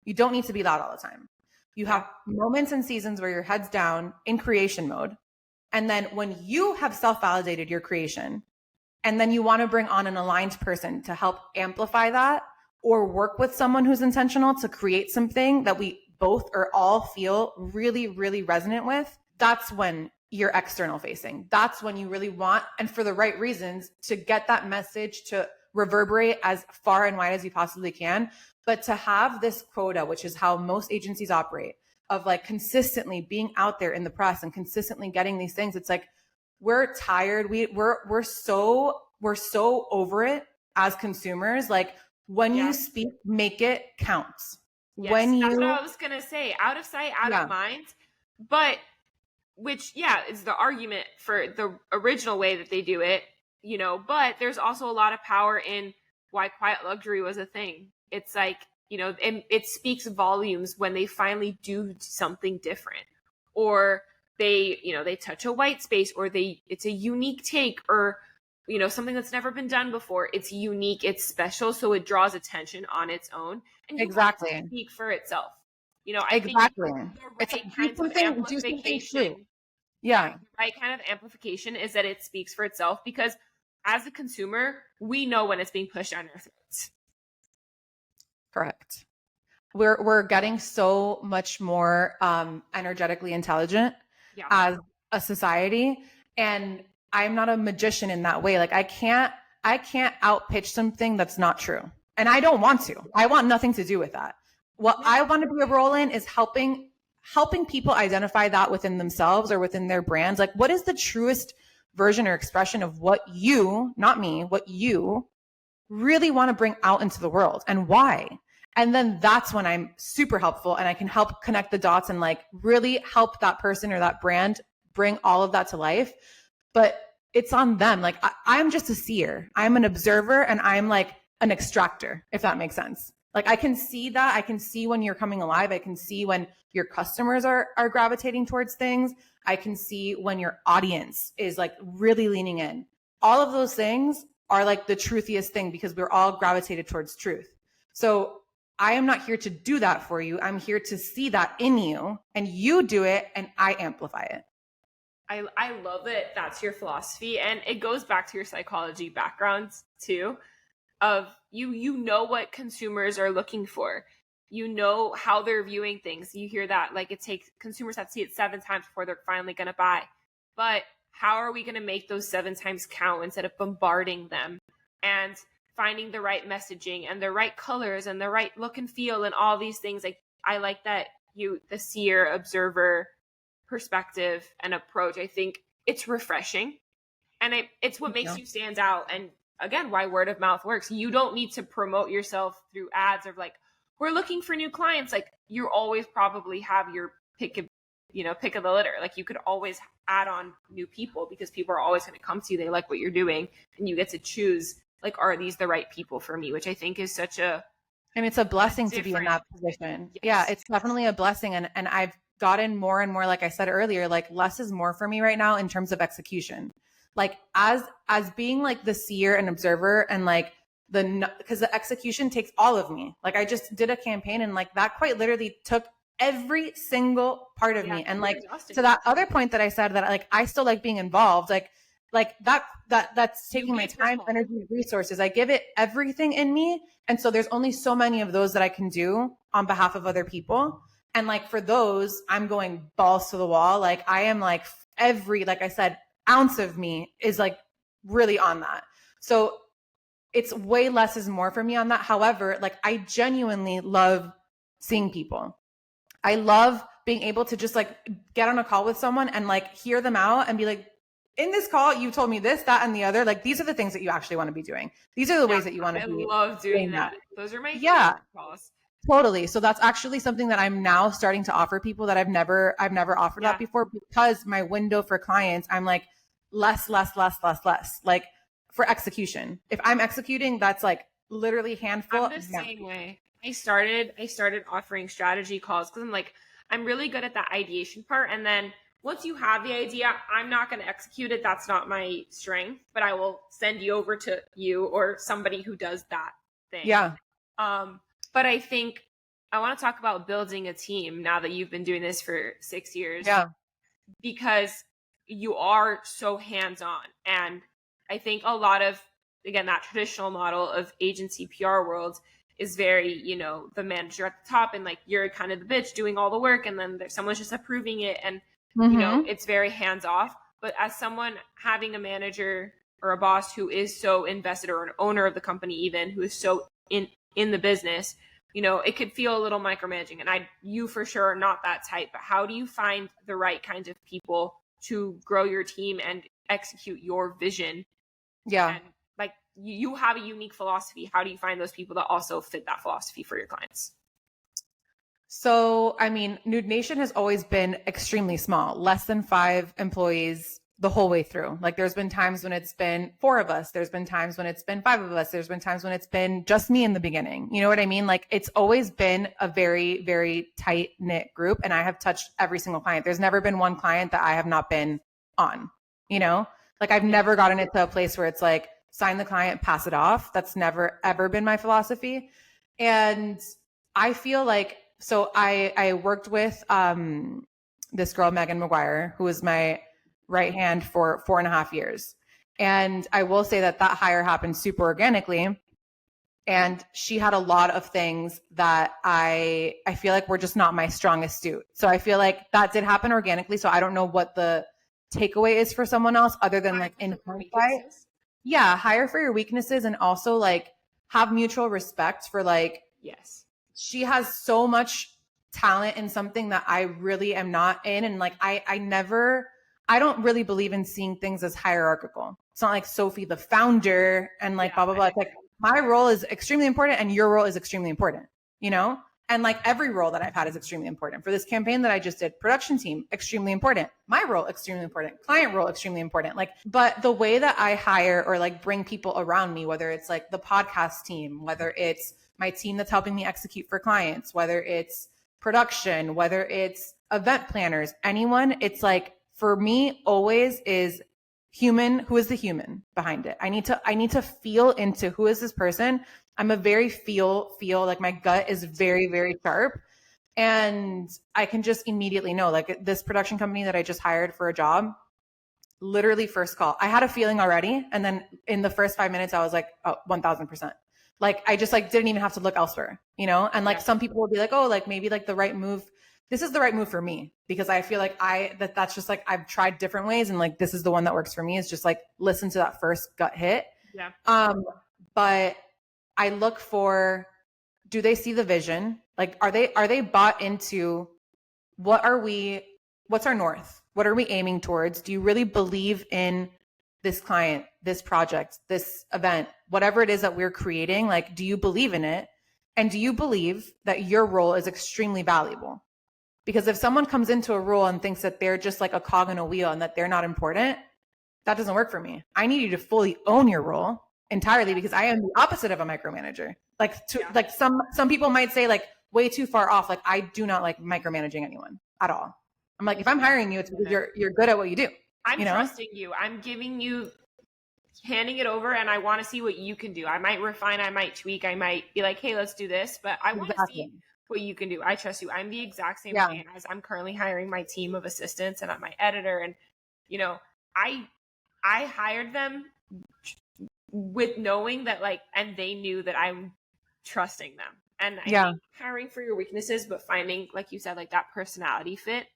You don't need to be loud all the time. You have moments and seasons where your head's down in creation mode. And then when you have self-validated your creation, and then you want to bring on an aligned person to help amplify that, or work with someone who's intentional to create something that we both or all feel really, really resonant with, that's when you're external facing. That's when you really want, and for the right reasons, to get that message to reverberate as far and wide as you possibly can. But to have this quota, which is how most agencies operate, of like consistently being out there in the press and consistently getting these things, it's like, we're tired. We're so over it as consumers. Like when you speak, make it count. Yes, that's what I was going to say. Out of sight, out of mind. But which, is the argument for the original way that they do it, you know, but there's also a lot of power in why quiet luxury was a thing. It's like, you know, it speaks volumes when they finally do something different. Or they touch a white space, or it's a unique take, or, something that's never been done before. It's unique, it's special, so it draws attention on its own, and you want it to speak for itself. I think the right kinds of amplification, the right kind of amplification is that it speaks for itself, because as a consumer, we know when it's being pushed down our throats. Correct. We're getting so much more energetically intelligent as a society, and I'm not a magician in that way. Like I can't outpitch something that's not true, and I don't want to. I want nothing to do with that. What I want to be a role in is helping people identify that within themselves or within their brands. Like, what is the truest version or expression of what you, not me, what you really want to bring out into the world, and why? And then that's when I'm super helpful, and I can help connect the dots and like really help that person or that brand bring all of that to life. But it's on them. Like I'm just a seer. I'm an observer, and I'm like an extractor, if that makes sense. Like I can see that. I can see when you're coming alive. I can see when your customers are gravitating towards things. I can see when your audience is like really leaning in. All of those things are like the truthiest thing, because we're all gravitated towards truth. So I am not here to do that for you. I'm here to see that in you, and you do it, and I amplify it. I love that that's your philosophy, and it goes back to your psychology backgrounds too, of you know what consumers are looking for. You know how they're viewing things. You hear that, like, it takes consumers have to see it 7 times before they're finally going to buy. But how are we going to make those 7 times count instead of bombarding them and finding the right messaging and the right colors and the right look and feel and all these things? Like, I like that the seer, observer perspective and approach. I think it's refreshing, and it's what makes you stand out. And again, why word of mouth works. You don't need to promote yourself through ads of like, we're looking for new clients. Like, you always probably have your pick of the litter. Like, you could always add on new people, because people are always going to come to you. They like what you're doing, and you get to choose, like, are these the right people for me? Which I think is such and it's a blessing to be in that position. Yes. Yeah, it's definitely a blessing. And I've gotten more and more, like I said earlier, like less is more for me right now in terms of execution. Like as being like the seer and observer, and like because the execution takes all of me. Like I just did a campaign, and like that quite literally took every single part of me. And like to that other point that I said, that like I still like being involved, like that's taking my time, energy, resources. I give it everything in me. And so there's only so many of those that I can do on behalf of other people. And like for those, I'm going balls to the wall. Like I am like like I said, ounce of me is like really on that. So it's way less is more for me on that. However, like I genuinely love seeing people. I love being able to just like get on a call with someone and like hear them out and be like, in this call, you told me this, that, and the other. Like, these are the things that you actually want to be doing. These are the ways that you want to be. I love doing that. Those are my favorite calls. Totally. So that's actually something that I'm now starting to offer people that I've never offered that before, because my window for clients, I'm like less, like for execution. If I'm executing, that's like literally handful. I'm the same way. I started offering strategy calls because I'm like, I'm really good at that ideation part. And then once you have the idea, I'm not going to execute it. That's not my strength, but I will send you over to you or somebody who does that thing. Yeah. But I think I want to talk about building a team now that you've been doing this for 6 years. Yeah. Because you are so hands-on. And I think a lot of, again, that traditional model of agency PR world is very, the manager at the top, and like you're kind of the bitch doing all the work, and then someone's just approving it. And it's very hands-off. But as someone having a manager or a boss who is so invested, or an owner of the company even, who is so in the business, it could feel a little micromanaging. And you for sure are not that type. But how do you find the right kinds of people to grow your team and execute your vision? Yeah. And like you have a unique philosophy. How do you find those people that also fit that philosophy for your clients? So, I mean, Nude Nation has always been extremely small, less than 5 employees, the whole way through. Like there's been times when it's been 4 of us. There's been times when it's been 5 of us. There's been times when it's been just me in the beginning. You know what I mean? Like it's always been a very, very tight knit group. And I have touched every single client. There's never been one client that I have not been on, you know, like I've never gotten it to a place where it's like sign the client, pass it off. That's never, ever been my philosophy. And I feel like, so I worked with this girl, Megan McGuire, who was my right hand for 4.5 years. And I will say that hire happened super organically. And she had a lot of things that I feel like were just not my strongest suit. So I feel like that did happen organically. So I don't know what the takeaway is for someone else other than like in hindsight. Yeah, hire for your weaknesses and also like have mutual respect for like, yes, she has so much talent in something that I really am not in. And like, I don't really believe in seeing things as hierarchical. It's not like Sophie, the founder, and like blah, blah, blah. It's like my role is extremely important and your role is extremely important, you know? And like every role that I've had is extremely important. For this campaign that I just did, production team, extremely important. My role, extremely important. Client role, extremely important. Like, but the way that I hire or like bring people around me, whether it's like the podcast team, whether it's my team that's helping me execute for clients, whether it's production, whether it's event planners, anyone, it's like, for me, always is human. Who is the human behind it? I need to feel into who is this person. I'm a very feel, like my gut is very, very sharp. And I can just immediately know, like this production company that I just hired for a job, literally first call, I had a feeling already. And then in the first 5 minutes, I was like, oh, 1000%. Like, I just like didn't even have to look elsewhere, you know? And like some people will be like, oh, like maybe like the right move. This is the right move for me because I feel like that's just like, I've tried different ways. And like, this is the one that works for me is just like, listen to that first gut hit. Yeah. But I look for, do they see the vision? Like, are they bought into what's our north? What are we aiming towards? Do you really believe in this client, this project, this event, whatever it is that we're creating? Like, do you believe in it? And do you believe that your role is extremely valuable? Because if someone comes into a role and thinks that they're just like a cog in a wheel and that they're not important, that doesn't work for me. I need you to fully own your role entirely because I am the opposite of a micromanager. Like like some people might say like way too far off. Like I do not like micromanaging anyone at all. I'm like, if I'm hiring you, it's because you're good at what you do. I'm trusting you. I'm giving you, handing it over, and I want to see what you can do. I might refine, I might tweak, I might be like, hey, let's do this, but I want to see what you can do. I trust you. I'm the exact same way as I'm currently hiring my team of assistants and I'm my editor. And, you know, I hired them with knowing that like, and they knew that I'm trusting them. And I think hiring for your weaknesses, but finding, like you said, like that personality fit.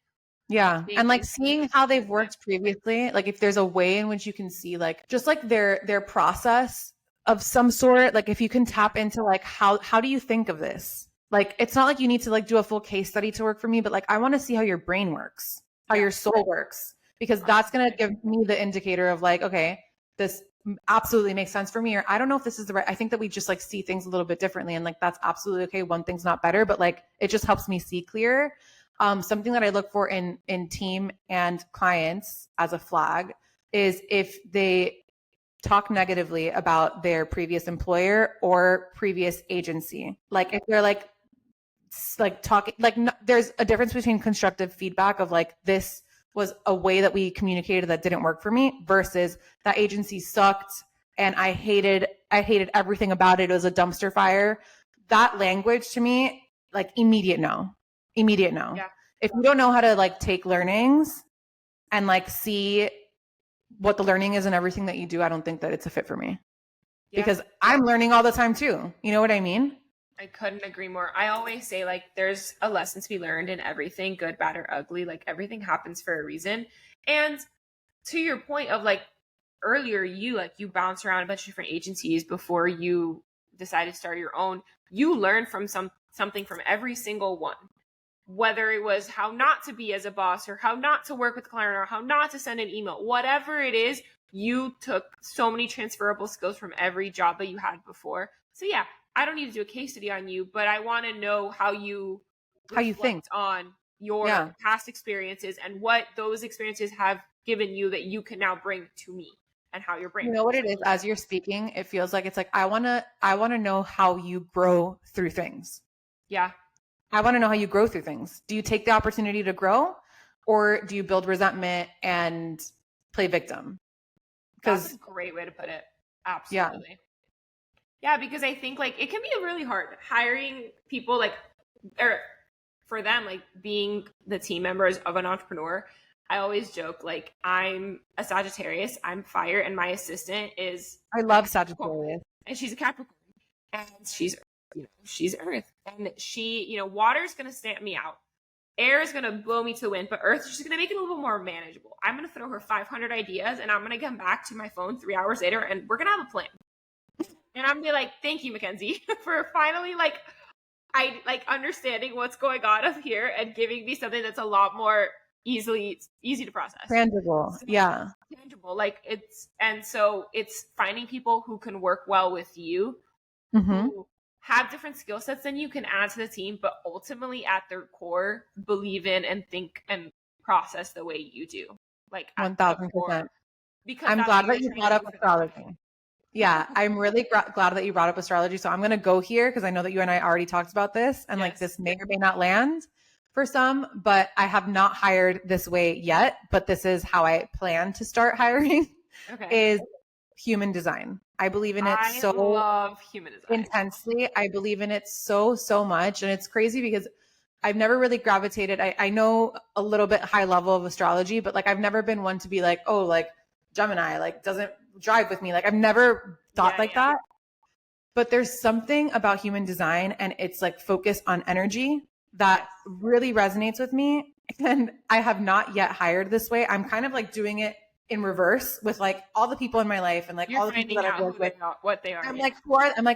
Yeah. And like seeing how they've worked previously, like if there's a way in which you can see like just like their process of some sort, like if you can tap into like how do you think of this? Like it's not like you need to like do a full case study to work for me, but like I want to see how your brain works, how your soul works, because that's going to give me the indicator of like, okay, this absolutely makes sense for me, or I don't know if this is the right. I think that we just like see things a little bit differently, and like that's absolutely okay. One thing's not better, but like it just helps me see clear. Something that I look for in team and clients as a flag is if they talk negatively about their previous employer or previous agency. Like if they're like talking, like there's a difference between constructive feedback of like, this was a way that we communicated that didn't work for me versus that agency sucked and I hated everything about it. It was a dumpster fire. That language to me, like immediate no. Yeah. If you don't know how to like take learnings and like see what the learning is and everything that you do, I don't think that it's a fit for me because I'm learning all the time too. You know what I mean? I couldn't agree more. I always say like there's a lesson to be learned in everything, good, bad, or ugly. Like everything happens for a reason. And to your point of like earlier, you bounced around a bunch of different agencies before you decided to start your own. You learned from something from every single one, whether it was how not to be as a boss or how not to work with a client or how not to send an email, whatever it is, you took so many transferable skills from every job that you had before. So yeah, I don't need to do a case study on you, but I want to know how you think on your past experiences and what those experiences have given you that you can now bring to me and how your brain. You know what it is? As you're speaking, it feels like it's like, I want to know how you grow through things. Yeah. I want to know how you grow through things. Do you take the opportunity to grow, or do you build resentment and play victim? That's a great way to put it. Absolutely. Yeah, because I think like it can be really hard hiring people like, or for them, like being the team members of an entrepreneur. I always joke, like, I'm a Sagittarius, I'm fire, and my assistant is... I love Sagittarius. And she's a Capricorn. And she's Earth. And she, water's going to stamp me out. Air is going to blow me to the wind, but Earth is just going to make it a little more manageable. I'm going to throw her 500 ideas, and I'm going to come back to my phone 3 hours later, and we're going to have a plan. And I'm going to be like, thank you, Mackenzie, for finally, understanding what's going on up here and giving me something that's a lot more easy to process. Tangible. Yeah. Tangible. So it's finding people who can work well with you, who have different skill sets than you can add to the team, but ultimately at their core, believe in and think and process the way you do. 1,000%. Because I'm glad that you brought up astrology. Yeah, I'm really glad that you brought up astrology. So I'm going to go here because I know that you and I already talked about this, and this may or may not land for some, but I have not hired this way yet, but this is how I plan to start hiring is human design. I believe in it I love human design intensely. I believe in it so much. And it's crazy because I've never really gravitated. I know a little bit high level of astrology, but I've never been one to be like, oh, Gemini, doesn't drive with me. I've never thought that. But there's something about human design and it's focus on energy that really resonates with me. And I have not yet hired this way. I'm kind of doing it in reverse with all the people in my life and all the people that I've worked with, what they are. I'm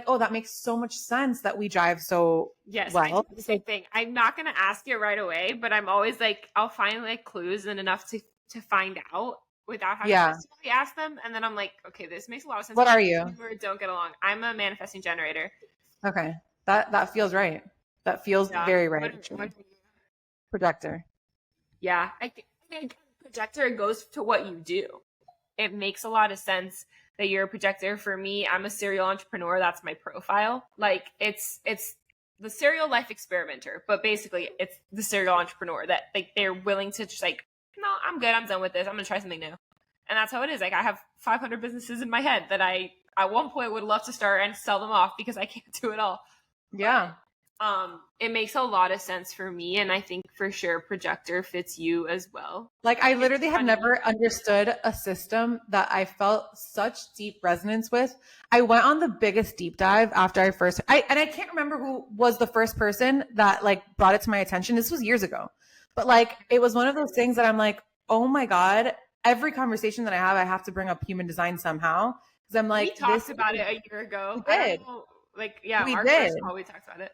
oh, that makes so much sense that we drive so well. I do the same thing. I'm not going to ask you right away, but I'm always I'll find clues and enough to find out without having to specifically ask them. And then I'm like, okay, this makes a lot of sense. What are you? We don't get along. I'm a manifesting generator. Okay. That feels right. That feels very right. Projector. Yeah. I think projector goes to what you do. It makes a lot of sense that you're a projector. For me, I'm a serial entrepreneur. That's my profile. It's the serial life experimenter, but basically it's the serial entrepreneur that they're willing to just no, I'm good. I'm done with this. I'm going to try something new. And that's how it is. I have 500 businesses in my head that I, at one point, would love to start and sell them off because I can't do it all. Yeah. It makes a lot of sense for me. And I think for sure projector fits you as well. I literally have never understood a system that I felt such deep resonance with. I went on the biggest deep dive after I can't remember who was the first person that brought it to my attention. This was years ago. But it was one of those things that I'm oh my God, every conversation that I have to bring up human design somehow. Because I'm we talked about it a year ago. We did. We did. We talked about it.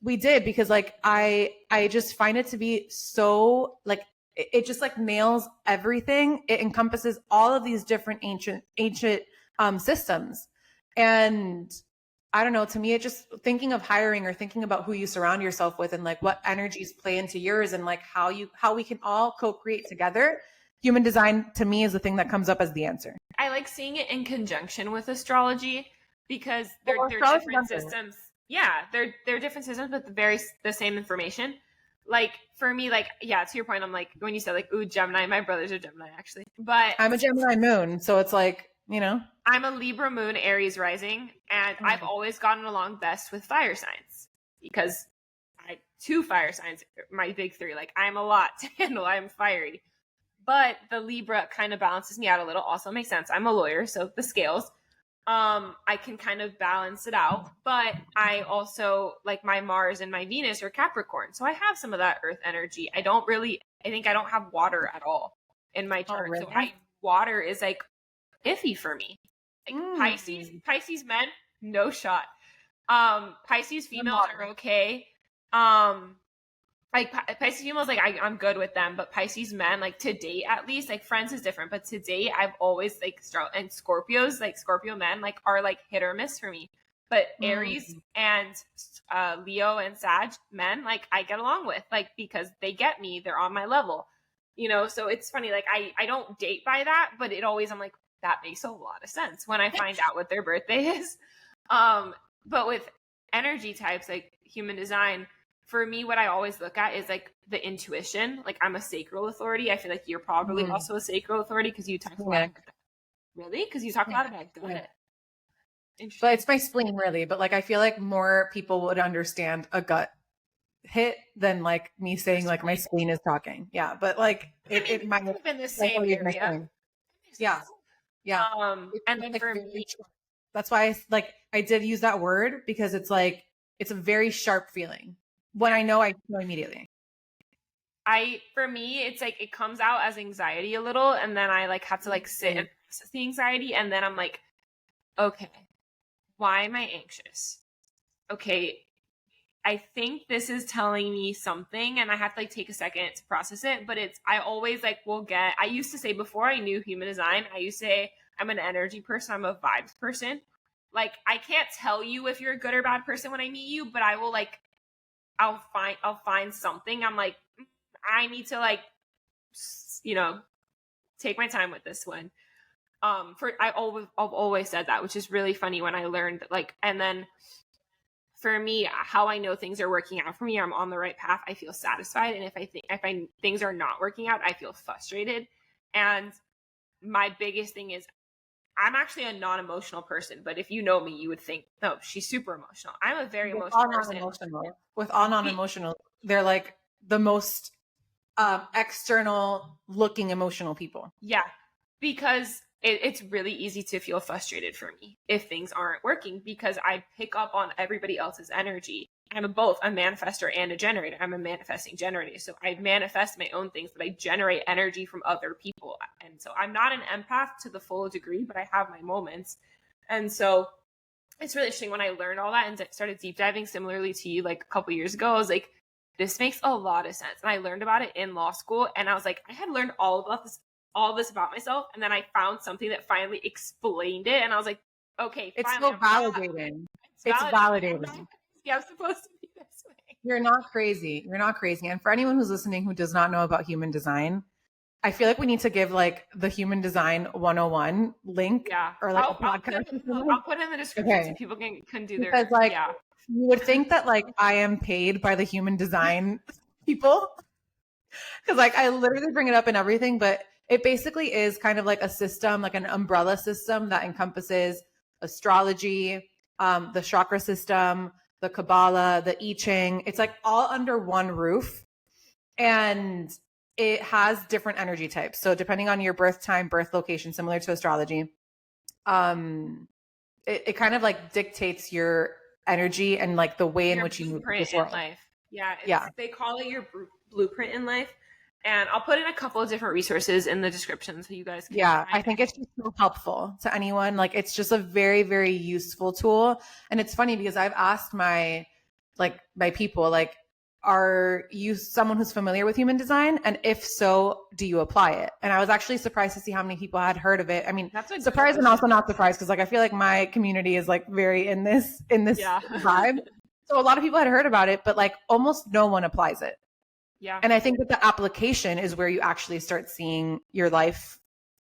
We did because I just find it to be so it just nails everything. It encompasses all of these different ancient systems. And I don't know, to me, it just thinking of hiring or thinking about who you surround yourself with and what energies play into yours and how we can all co-create together. Human design to me is the thing that comes up as the answer. I like seeing it in conjunction with astrology because they're different systems. Yeah, they're different systems, but the same information. For me, to your point, I'm when you said ooh, Gemini, my brothers are Gemini actually, but I'm a Gemini moon, so it's I'm a Libra moon, Aries rising, and I've always gotten along best with fire signs because two fire signs, my big three. I'm a lot to handle. I'm fiery, but the Libra kind of balances me out a little. Also makes sense. I'm a lawyer, so the scales. I can kind of balance it out, but I also my Mars and my Venus are Capricorn. So I have some of that earth energy. I think I don't have water at all in my chart. Oh, really? So water is iffy for me. Pisces men, no shot. Pisces females are okay. Pisces females, I'm good with them, but Pisces men, to date at least, friends is different, but to date I've always and Scorpios, Scorpio men, are hit or miss for me. But Aries and Leo and Sag men, like I get along with, like, because they get me, they're on my level, so it's funny. Like I don't date by that, but it always, I'm like, that makes a lot of sense when I find out what their birthday is. But with energy types, like human design, for me, what I always look at is like the intuition. Like I'm a sacral authority. I feel like you're probably also a sacral authority because you talk a lot. Really? Because you talk a lot about it. But it's my spleen, really. But like I feel like more people would understand a gut hit than like me saying like my spleen is talking. Yeah, but like it might have been the same area. Yeah. And then for me, that's why I did use that word, because it's like it's a very sharp feeling when I know immediately. For me, it's like it comes out as anxiety a little, and then I like have to like sit and process the anxiety, and then I'm like, okay, why am I anxious? Okay, I think this is telling me something, and I have to like take a second to process it. But I always like I used to say, before I knew human design, I used to say I'm an energy person, I'm a vibes person. Like I can't tell you if you're a good or bad person when I meet you, but I will like, I'll find something. I'm like, I need to like, take my time with this one. I've always said that, which is really funny when I learned that, like, and then for me, how I know things are working out for me, I'm on the right path, I feel satisfied. And if I find things are not working out, I feel frustrated. And my biggest thing is, I'm actually a non-emotional person, but if you know me, you would think, no, she's super emotional. I'm a very emotional person. With all non-emotional, they're like the most external looking emotional people. Yeah, because it's really easy to feel frustrated for me if things aren't working, because I pick up on everybody else's energy. I'm both a manifestor and a generator. I'm a manifesting generator. So I manifest my own things, but I generate energy from other people. And so I'm not an empath to the full degree, but I have my moments. And so it's really interesting when I learned all that and started deep diving similarly to you like a couple years ago. I was like, this makes a lot of sense. And I learned about it in law school. And I was like, I had learned all this about myself. And then I found something that finally explained it. And I was like, okay, it's so validating. It's validating. Yeah, I'm supposed to be this way. You're not crazy. And for anyone who's listening who does not know about human design, I feel like we need to give like the Human Design 101 link, or like a podcast. I'll put it in the description so people can do their, because like you would think that like I am paid by the human design people, because like I literally bring it up in everything, but it basically is kind of like a system, like an umbrella system that encompasses astrology, the chakra system, the Kabbalah, the I Ching. It's like all under one roof, and it has different energy types. So depending on your birth time, birth location, similar to astrology, it kind of like dictates your energy and like the way in which you move this world. Life. Yeah. They call it your blueprint in life. And I'll put in a couple of different resources in the description so you guys can. Yeah, I think it's just so helpful to anyone. Like it's just a very, very useful tool. And it's funny because I've asked my people, like, are you someone who's familiar with human design? And if so, do you apply it? And I was actually surprised to see how many people had heard of it. I mean, that's surprised and also not surprised, because like I feel like my community is like very in this vibe. So a lot of people had heard about it, but like almost no one applies it. Yeah. And I think that the application is where you actually start seeing your life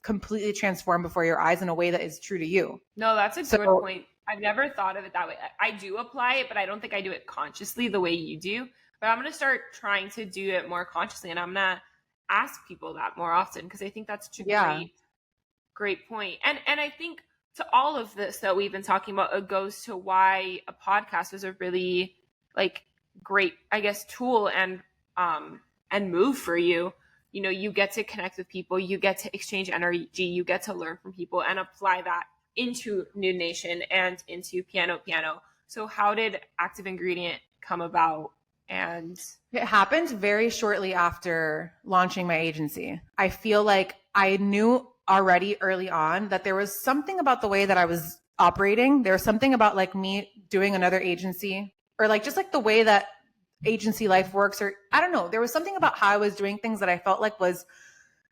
completely transform before your eyes in a way that is true to you. No, that's a good point. I've never thought of it that way. I do apply it, but I don't think I do it consciously the way you do. But I'm going to start trying to do it more consciously, and I'm going to ask people that more often, because I think that's a great point. And I think to all of this that we've been talking about, it goes to why a podcast was a really like great, I guess, tool and move for you. You know, you get to connect with people, you get to exchange energy, you get to learn from people and apply that into Nude Nation and into Piano. So how did Active Ingredient come about? And it happened very shortly after launching my agency. I feel like I knew already early on that there was something about the way that I was operating. There was something about like me doing another agency, or like just like the way that agency life works, or I don't know. There was something about how I was doing things that I felt like was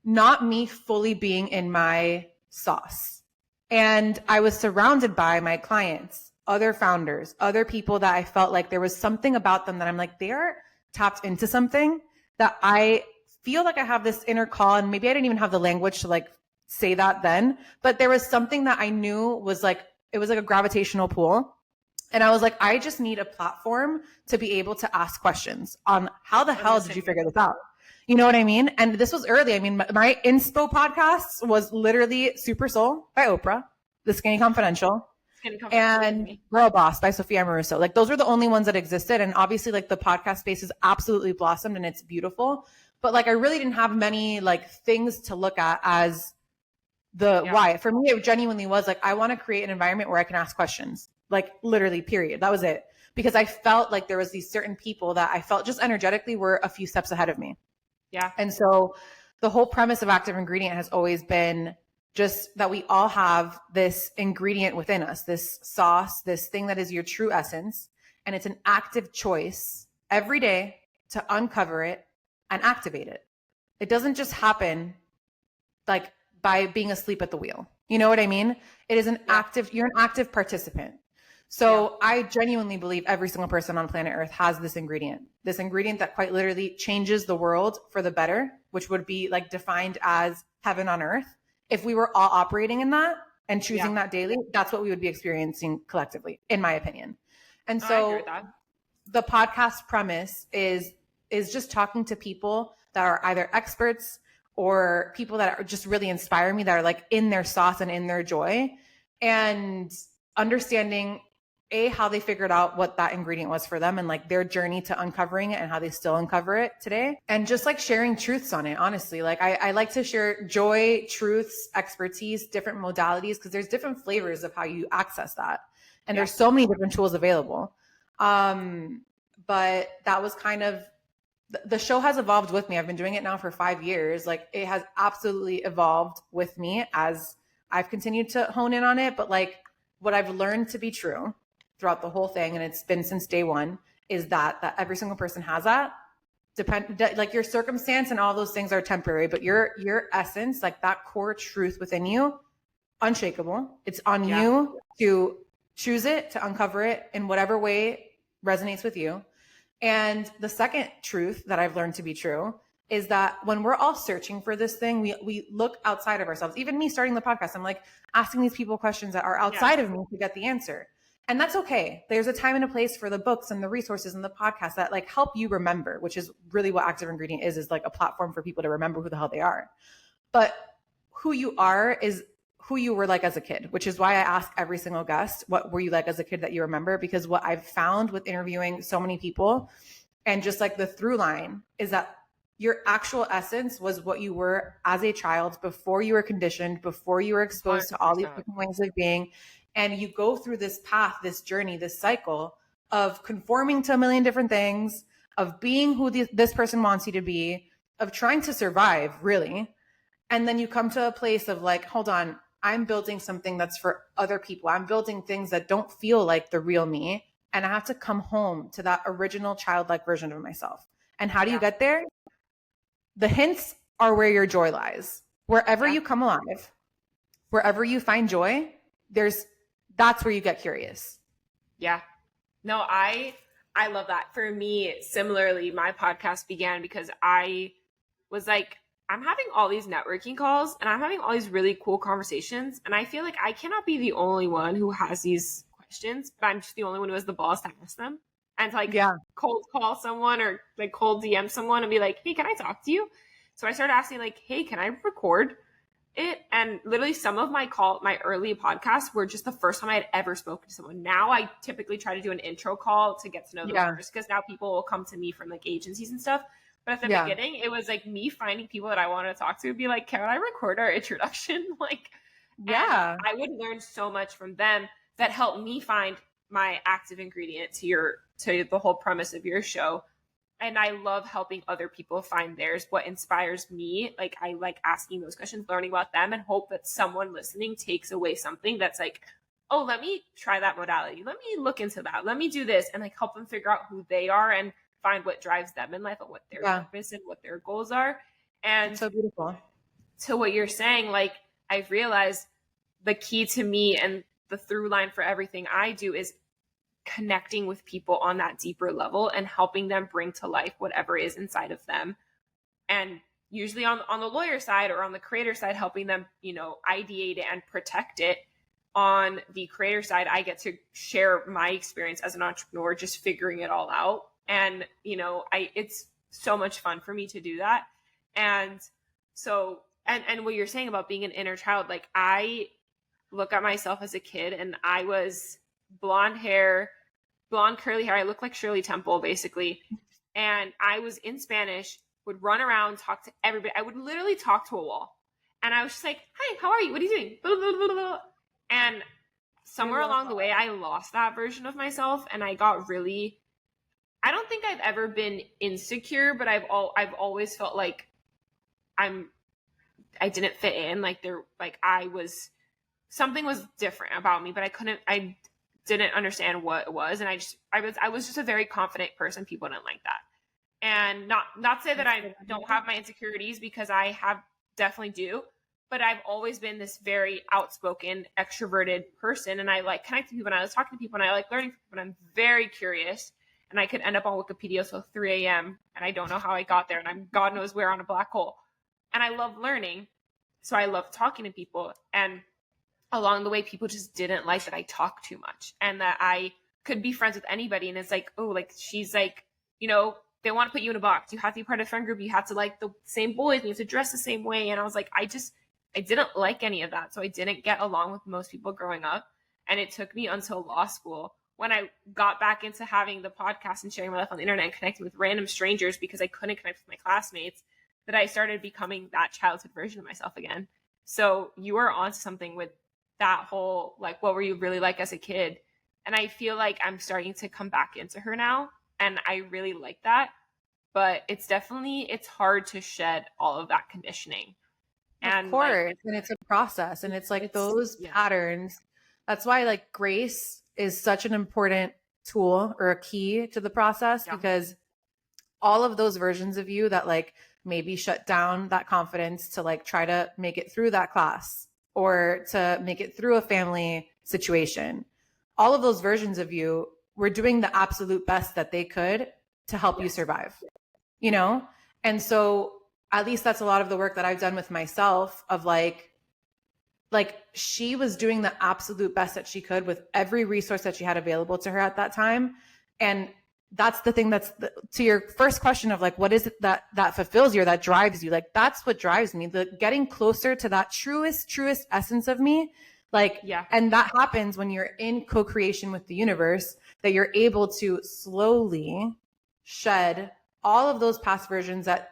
not me fully being in my sauce. And I was surrounded by my clients other founders, other people that I felt like there was something about them that I'm like, they are tapped into something that I feel like I have this inner call. And maybe I didn't even have the language to like say that then, but there was something that I knew was like, it was like a gravitational pull. And I was like, I just need a platform to be able to ask questions on how the hell did you figure this out? You know what I mean? And this was early. I mean, my inspo podcast was literally Super Soul by Oprah, The Skinny Confidential, and Girl Boss by Sophie Weill. Like those were the only ones that existed. And obviously like the podcast space has absolutely blossomed and it's beautiful. But like I really didn't have many like things to look at as the why. For me, it genuinely was like, I want to create an environment where I can ask questions. Like literally, period. That was it. Because I felt like there was these certain people that I felt just energetically were a few steps ahead of me. Yeah. And so the whole premise of Active Ingredient has always been just that we all have this ingredient within us, this sauce, this thing that is your true essence. And it's an active choice every day to uncover it and activate it. It doesn't just happen like by being asleep at the wheel. You know what I mean? It is an active, you're an active participant. So I genuinely believe every single person on planet Earth has this ingredient that quite literally changes the world for the better, which would be like defined as heaven on earth. If we were all operating in that and choosing that daily, that's what we would be experiencing collectively, in my opinion. And so the podcast premise is just talking to people that are either experts or people that are just really inspire me, that are like in their sauce and in their joy, and understanding how they figured out what that ingredient was for them and like their journey to uncovering it and how they still uncover it today. And just like sharing truths on it, honestly. Like I like to share joy, truths, expertise, different modalities, because there's different flavors of how you access that. And there's so many different tools available. But that was kind of, the show has evolved with me. I've been doing it now for 5 years. Like it has absolutely evolved with me as I've continued to hone in on it. But like what I've learned to be true throughout the whole thing, and it's been since day one, is that every single person has that. Like your circumstance and all those things are temporary, but your essence, like that core truth within you, unshakable. It's on you to choose it, to uncover it in whatever way resonates with you. And the second truth that I've learned to be true is that when we're all searching for this thing, we look outside of ourselves. Even me starting the podcast, I'm like asking these people questions that are outside of me to get the answer. And that's okay. There's a time and a place for the books and the resources and the podcasts that like help you remember, which is really what Active Ingredient is like a platform for people to remember who the hell they are. But who you are is who you were like as a kid, which is why I ask every single guest, what were you like as a kid that you remember? Because what I've found with interviewing so many people and just like the through line is that your actual essence was what you were as a child before you were conditioned, before you were exposed 100%. To all these different ways of being. And you go through this path, this journey, this cycle of conforming to a million different things, of being who this person wants you to be, of trying to survive, really. And then you come to a place of like, hold on, I'm building something that's for other people. I'm building things that don't feel like the real me. And I have to come home to that original childlike version of myself. And how do you get there? The hints are where your joy lies. Wherever you come alive, wherever you find joy, that's where you get curious. Yeah. No, I love that. For me, similarly, my podcast began because I was like, I'm having all these networking calls and I'm having all these really cool conversations. And I feel like I cannot be the only one who has these questions, but I'm just the only one who has the balls to ask them. And to like cold call someone or like cold DM someone and be like, hey, can I talk to you? So I started asking like, hey, can I record it? And literally some of my early podcasts were just the first time I had ever spoken to someone. Now I typically try to do an intro call to get to know them first, because now people will come to me from like agencies and stuff. But at the beginning, it was like me finding people that I wanted to talk to and be like, can I record our introduction? Like, I would learn so much from them that helped me find my active ingredient to the whole premise of your show. And I love helping other people find theirs. What inspires me, like I like asking those questions, learning about them, and hope that someone listening takes away something that's like, oh, let me try that modality. Let me look into that. Let me do this, and like help them figure out who they are and find what drives them in life and what their purpose and what their goals are. And it's so beautiful. To what you're saying, like I've realized the key to me and the through line for everything I do is connecting with people on that deeper level and helping them bring to life whatever is inside of them. And usually on the lawyer side or on the creator side, helping them, ideate it and protect it. On the creator side, I get to share my experience as an entrepreneur, just figuring it all out. And, it's so much fun for me to do that. And so, and what you're saying about being an inner child, like I look at myself as a kid and I was blonde curly hair. I look like Shirley Temple basically. And I was in Spanish, would run around, talk to everybody. I would literally talk to a wall. And I was just like, hi, how are you? What are you doing? Blah, blah, blah, blah. And somewhere along the way, I lost that version of myself. And I got really, I don't think I've ever been insecure, but I've always felt like I didn't fit in. Something was different about me, but I didn't understand what it was. And I was just a very confident person. People didn't like that. And not to say that I don't have my insecurities, because I definitely do, but I've always been this very outspoken, extroverted person. And I like connecting to people, and I like talking to people, and I like learning from people, and I'm very curious. And I could end up on Wikipedia till 3 a.m. and I don't know how I got there, and I'm God knows where on a black hole. And I love learning. So I love talking to people. And along the way, people just didn't like that I talk too much and that I could be friends with anybody. And it's like, oh, like she's like, they want to put you in a box. You have to be part of a friend group. You have to like the same boys, and you have to dress the same way. And I was like, I didn't like any of that. So I didn't get along with most people growing up. And it took me until law school, when I got back into having the podcast and sharing my life on the internet and connecting with random strangers because I couldn't connect with my classmates, that I started becoming that childhood version of myself again. So you are onto something with that whole, like, what were you really like as a kid? And I feel like I'm starting to come back into her now. And I really like that. But it's hard to shed all of that conditioning. And of course. And it's a process. And it's like those patterns. That's why like grace is such an important tool or a key to the process, because all of those versions of you that like maybe shut down that confidence to like try to make it through that class or to make it through a family situation, all of those versions of you were doing the absolute best that they could to help you survive, And so at least that's a lot of the work that I've done with myself of like she was doing the absolute best that she could with every resource that she had available to her at that time. And that's the thing to your first question of like, what is it that fulfills you or that drives you? Like, that's what drives me, the getting closer to that truest essence of me. Like, and that happens when you're in co-creation with the universe, that you're able to slowly shed all of those past versions that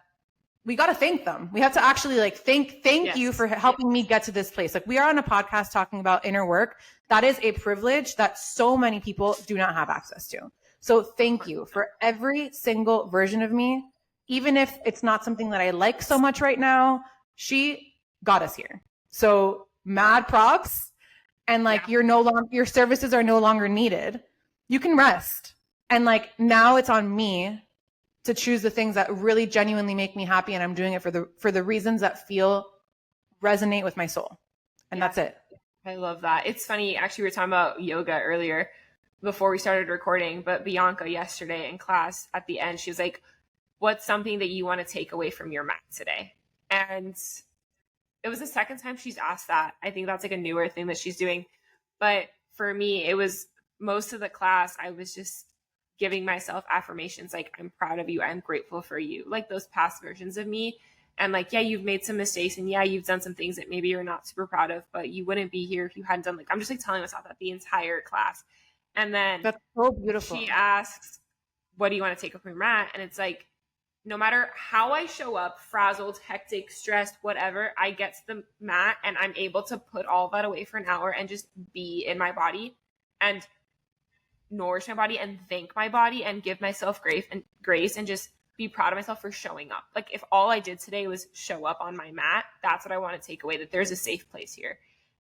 we got to thank them. We have to actually like thank you for helping me get to this place. Like, we are on a podcast talking about inner work. That is a privilege that so many people do not have access to. So thank you for every single version of me, even if it's not something that I like so much right now. She got us here. So mad props. And like, your services are no longer needed. You can rest. And like, now it's on me to choose the things that really genuinely make me happy. And I'm doing it for the reasons that resonate with my soul. And that's it. I love that. It's funny. Actually, we were talking about yoga earlier before we started recording, but Bianca yesterday in class at the end, she was like, what's something that you want to take away from your mat today? And it was the second time she's asked that. I think that's like a newer thing that she's doing. But for me, it was most of the class, I was just giving myself affirmations like, I'm proud of you. I'm grateful for you. Like those past versions of me. And like, yeah, you've made some mistakes, and yeah, you've done some things that maybe you're not super proud of, but you wouldn't be here if you hadn't done, like, I'm just like telling myself that the entire class. And then that's so beautiful. She asks, what do you want to take up from your mat? And it's like, no matter how I show up, frazzled, hectic, stressed, whatever, I get to the mat and I'm able to put all that away for an hour and just be in my body and nourish my body and thank my body and give myself grace and just be proud of myself for showing up. Like, if all I did today was show up on my mat, that's what I want to take away, that there's a safe place here.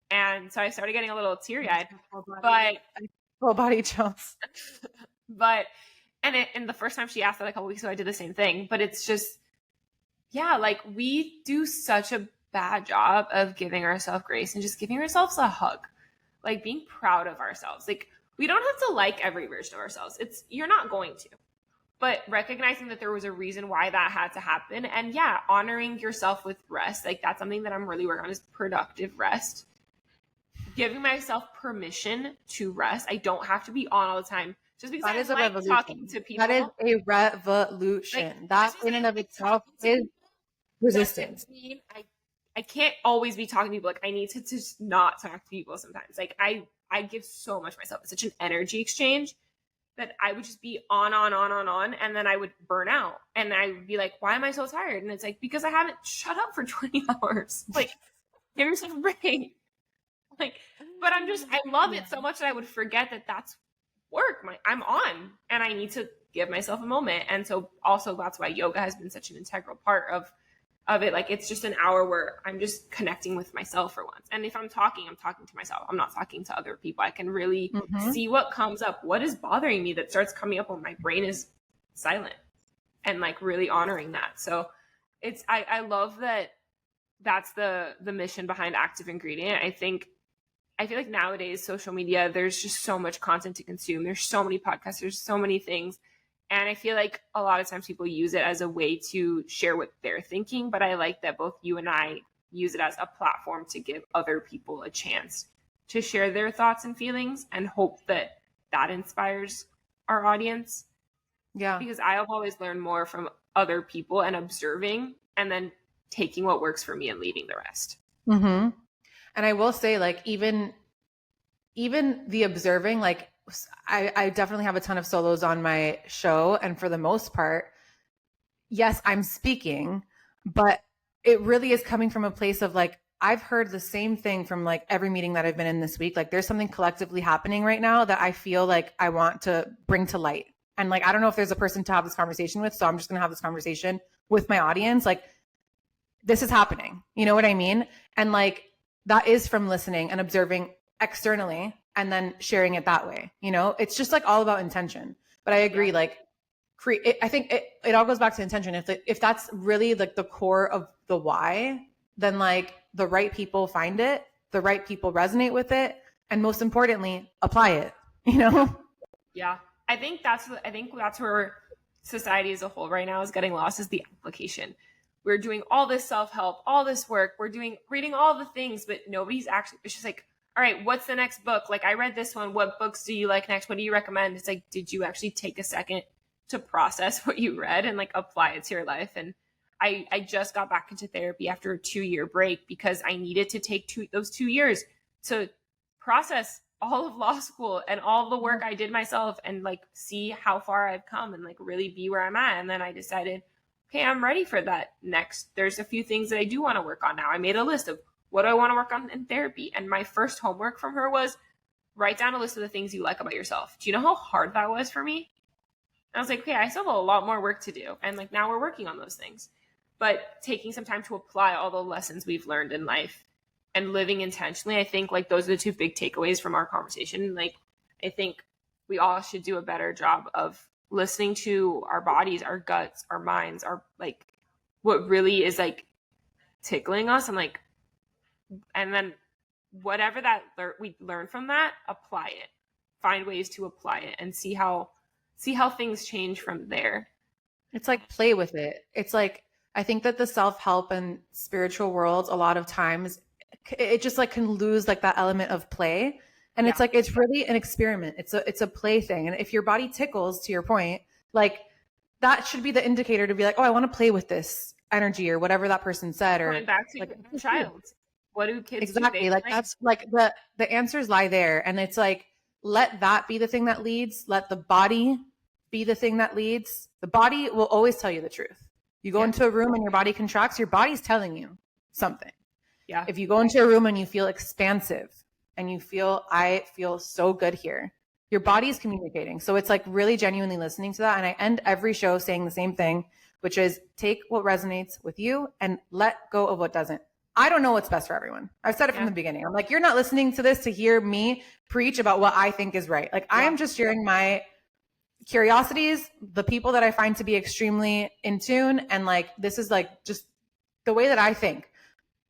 And so I started getting a little teary-eyed, but full body chills. But and the first time she asked that a couple weeks ago, I did the same thing. But it's just, like, we do such a bad job of giving ourselves grace and just giving ourselves a hug. like being proud of ourselves. Like we don't have to like every version of ourselves. You're not going to. But recognizing that there was a reason why that had to happen. And yeah, honoring yourself with rest. Like that's something that I'm really working on is productive rest. Giving myself permission to rest. I don't have to be on all the time. Just because I like talking to people. That is a revolution. Like, that in and of itself is resistance. I can't always be talking to people. Like I need to just not talk to people sometimes. Like I give so much myself. It's such an energy exchange that I would just be on, and then I would burn out. And I would be like, why am I so tired? And it's like, because I haven't shut up for 20 hours. Like, give yourself a break. Like, but I love it so much that I would forget that that's work. I'm on, and I need to give myself a moment. And so also that's why yoga has been such an integral part of it. Like, it's just an hour where I'm just connecting with myself for once. And if I'm talking to myself. I'm not talking to other people. I can really see what comes up. What is bothering me that starts coming up when my brain is silent, and like really honoring that. So I love that that's the mission behind Active Ingredient. I feel like nowadays social media, there's just so much content to consume. There's so many podcasts, there's so many things. And I feel like a lot of times people use it as a way to share what they're thinking. But I like that both you and I use it as a platform to give other people a chance to share their thoughts and feelings, and hope that that inspires our audience. Yeah. Because I have always learned more from other people and observing, and then taking what works for me and leaving the rest. Mm-hmm. And I will say, like, even the observing, like, I definitely have a ton of solos on my show. And for the most part, yes, I'm speaking, but it really is coming from a place of like, I've heard the same thing from like every meeting that I've been in this week. Like there's something collectively happening right now that I feel like I want to bring to light. And like, I don't know if there's a person to have this conversation with, so I'm just going to have this conversation with my audience. Like, this is happening. You know what I mean? And like, that is from listening and observing externally and then sharing it that way. You know, it's just like all about intention. But I agree, like I think it all goes back to intention. If that's really like the core of the why, then like the right people find it, the right people resonate with it, and most importantly, apply it, you know? Yeah. I think that's where society as a whole right now is getting lost, is the application. We're doing all this self-help, all this work. We're reading all the things, but nobody's actually, it's just like, all right, what's the next book? Like I read this one. What books do you like next? What do you recommend? It's like, did you actually take a second to process what you read and like apply it to your life? And I just got back into therapy after a 2-year break because I needed to take those 2 years to process all of law school and all the work I did myself, and like see how far I've come and like really be where I'm at. And then I decided, okay, I'm ready for that next. There's a few things that I do want to work on now. I made a list of what do I want to work on in therapy. And my first homework from her was write down a list of the things you like about yourself. Do you know how hard that was for me? And I was like, okay, I still have a lot more work to do. And like now we're working on those things. But taking some time to apply all the lessons we've learned in life and living intentionally, I think like those are the two big takeaways from our conversation. Like I think we all should do a better job of listening to our bodies, our guts, our minds, our like what really is like tickling us, and like, and then whatever that we learn from that, apply it, find ways to apply it, and see how things change from there. It's like play with it. It's like, I think that the self-help and spiritual worlds, a lot of times it just like can lose like that element of play. And it's like, it's really an experiment. It's a play thing. And if your body tickles, to your point, like that should be the indicator to be like, oh, I want to play with this energy or whatever that person said. Or going back to like a child. What do kids exactly do? Like that's like the answers lie there. And it's like, let that be the thing that leads. Let the body be the thing that leads. The body will always tell you the truth. You go into a room and your body contracts, your body's telling you something. Yeah. If you go into a room and you feel expansive and you feel, I feel so good here, your body's communicating. So it's like really genuinely listening to that. And I end every show saying the same thing, which is take what resonates with you and let go of what doesn't. I don't know what's best for everyone. I've said it from the beginning. I'm like, you're not listening to this to hear me preach about what I think is right. Like I am just sharing my curiosities, the people that I find to be extremely in tune. And like, this is like just the way that I think.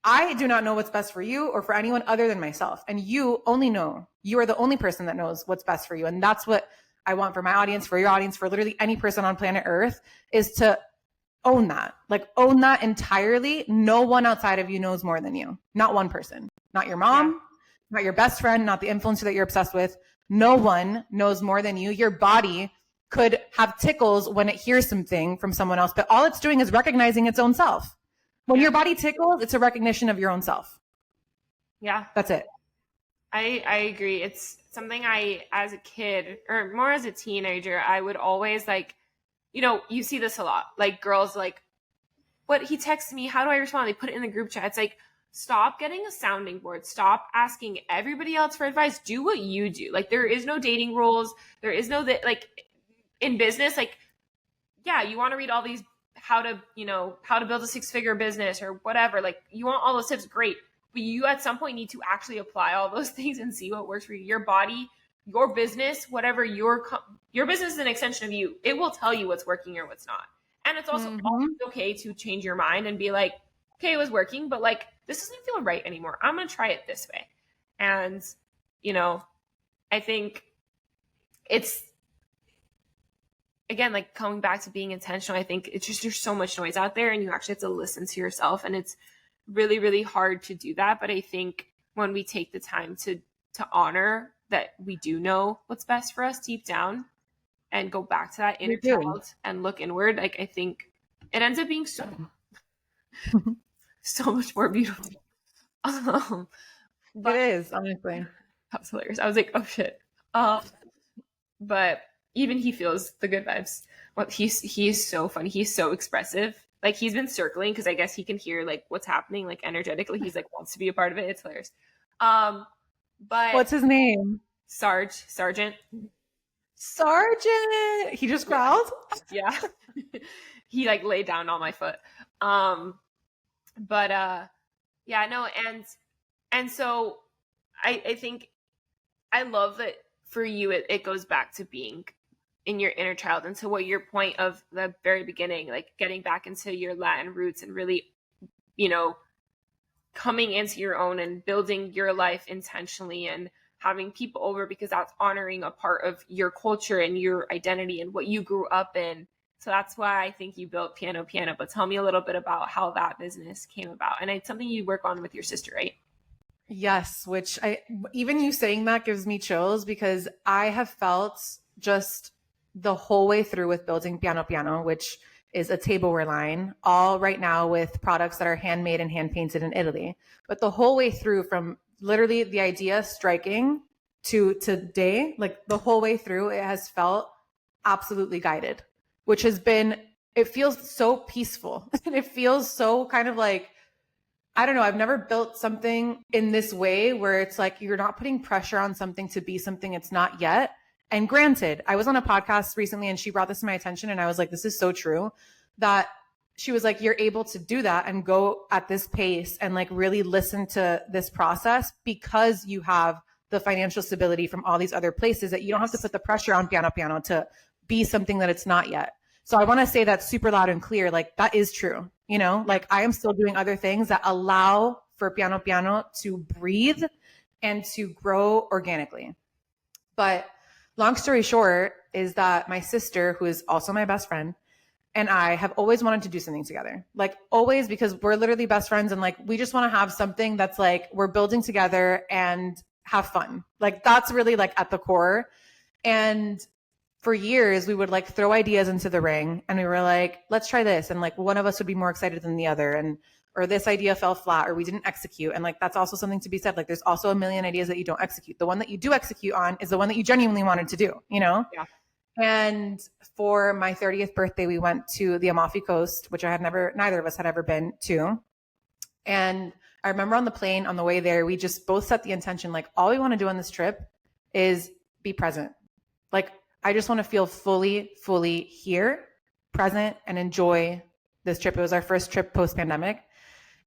I do not know what's best for you or for anyone other than myself. And you only know, you are the only person that knows what's best for you. And that's what I want for my audience, for your audience, for literally any person on planet Earth, is to own that. Like, own that entirely. No one outside of you knows more than you. Not one person. Not your mom, not your best friend, not the influencer that you're obsessed with. No one knows more than you. Your body could have tickles when it hears something from someone else, but all it's doing is recognizing its own self. When your body tickles, it's a recognition of your own self. Yeah. That's it. I agree. It's something I, as a kid, or more as a teenager, I would always like, you know, you see this a lot. Like, girls like, what, he texted me, how do I respond? They put it in the group chat. It's like, stop getting a sounding board. Stop asking everybody else for advice. Do what you do. Like, there is no dating rules. There is no that, like, in business, like, yeah, you want to read all these how to build a 6-figure business or whatever. Like, you want all those tips, great. But you at some point need to actually apply all those things and see what works for you. Your body, your business, whatever your business is an extension of you. It will tell you what's working or what's not. And it's also always okay to change your mind and be like, okay, it was working, but like, this doesn't feel right anymore. I'm going to try it this way. And, you know, I think it's, again, like, coming back to being intentional, I think it's just, there's so much noise out there and you actually have to listen to yourself. And it's really, really hard to do that. But I think when we take the time to honor that we do know what's best for us deep down and go back to that inner child and look inward, like, I think it ends up being so much more beautiful. But it is, honestly. That was hilarious. I was like, oh shit. But even he feels the good vibes. Well, he's so funny. He's so expressive. Like, he's been circling because I guess he can hear like what's happening, like, energetically. He's like wants to be a part of it. It's hilarious. But what's his name? Sergeant. He just growled? Yeah. He like laid down on my foot. But yeah, no, and so I think I love that for you it goes back to being in your inner child, and to what your point of the very beginning, like getting back into your Latin roots and really, you know, coming into your own and building your life intentionally and having people over because that's honoring a part of your culture and your identity and what you grew up in. So that's why I think you built Piano. But tell me a little bit about how that business came about. And it's something you work on with your sister, right? Yes, which even you saying that gives me chills, because I have felt just the whole way through with building Piano, which is a tableware line, all right now with products that are handmade and hand painted in Italy. But the whole way through, from literally the idea striking to today, like the whole way through, it has felt absolutely guided, which has been, it feels so peaceful. And it feels so kind of like, I don't know, I've never built something in this way where it's like you're not putting pressure on something to be something it's not yet. And granted, I was on a podcast recently and she brought this to my attention and I was like, this is so true, that she was like, you're able to do that and go at this pace and like really listen to this process because you have the financial stability from all these other places, that you don't have to put the pressure on Piano to be something that it's not yet. So I want to say that super loud and clear, like that is true. You know, like I am still doing other things that allow for Piano to breathe and to grow organically. But long story short is that my sister, who is also my best friend, and I have always wanted to do something together, like always, because we're literally best friends. And like, we just want to have something that's like, we're building together and have fun. Like that's really like at the core. And for years we would like throw ideas into the ring and we were like, let's try this. And like one of us would be more excited than the other. And, or this idea fell flat or we didn't execute. And like, that's also something to be said. Like there's also a million ideas that you don't execute. The one that you do execute on is the one that you genuinely wanted to do, you know? Yeah. And for my 30th birthday, we went to the Amalfi Coast, which neither of us had ever been to. And I remember on the plane on the way there, we just both set the intention, like all we want to do on this trip is be present. Like, I just want to feel fully here, present, and enjoy this trip. It was our first trip post-pandemic.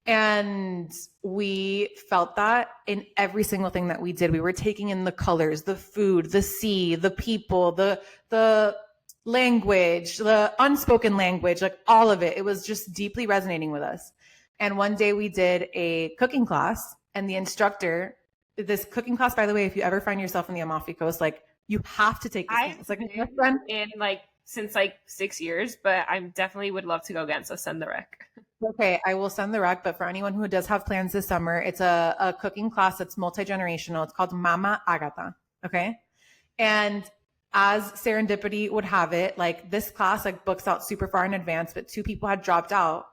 And we felt that in every single thing that we did. We were taking in the colors, the food, the sea, the people, the language, the unspoken language, like all of it. It was just deeply resonating with us. And one day we did a cooking class, and the instructor, this cooking class, by the way, if you ever find yourself in the Amalfi Coast, like you have to take this class. Like in like since like 6 years, but I definitely would love to go again. So send the rec. Okay, I will send the rec, but for anyone who does have plans this summer, it's a cooking class that's multi-generational. It's called Mama Agata. Okay. And as serendipity would have it, like this class like books out super far in advance, but 2 people had dropped out.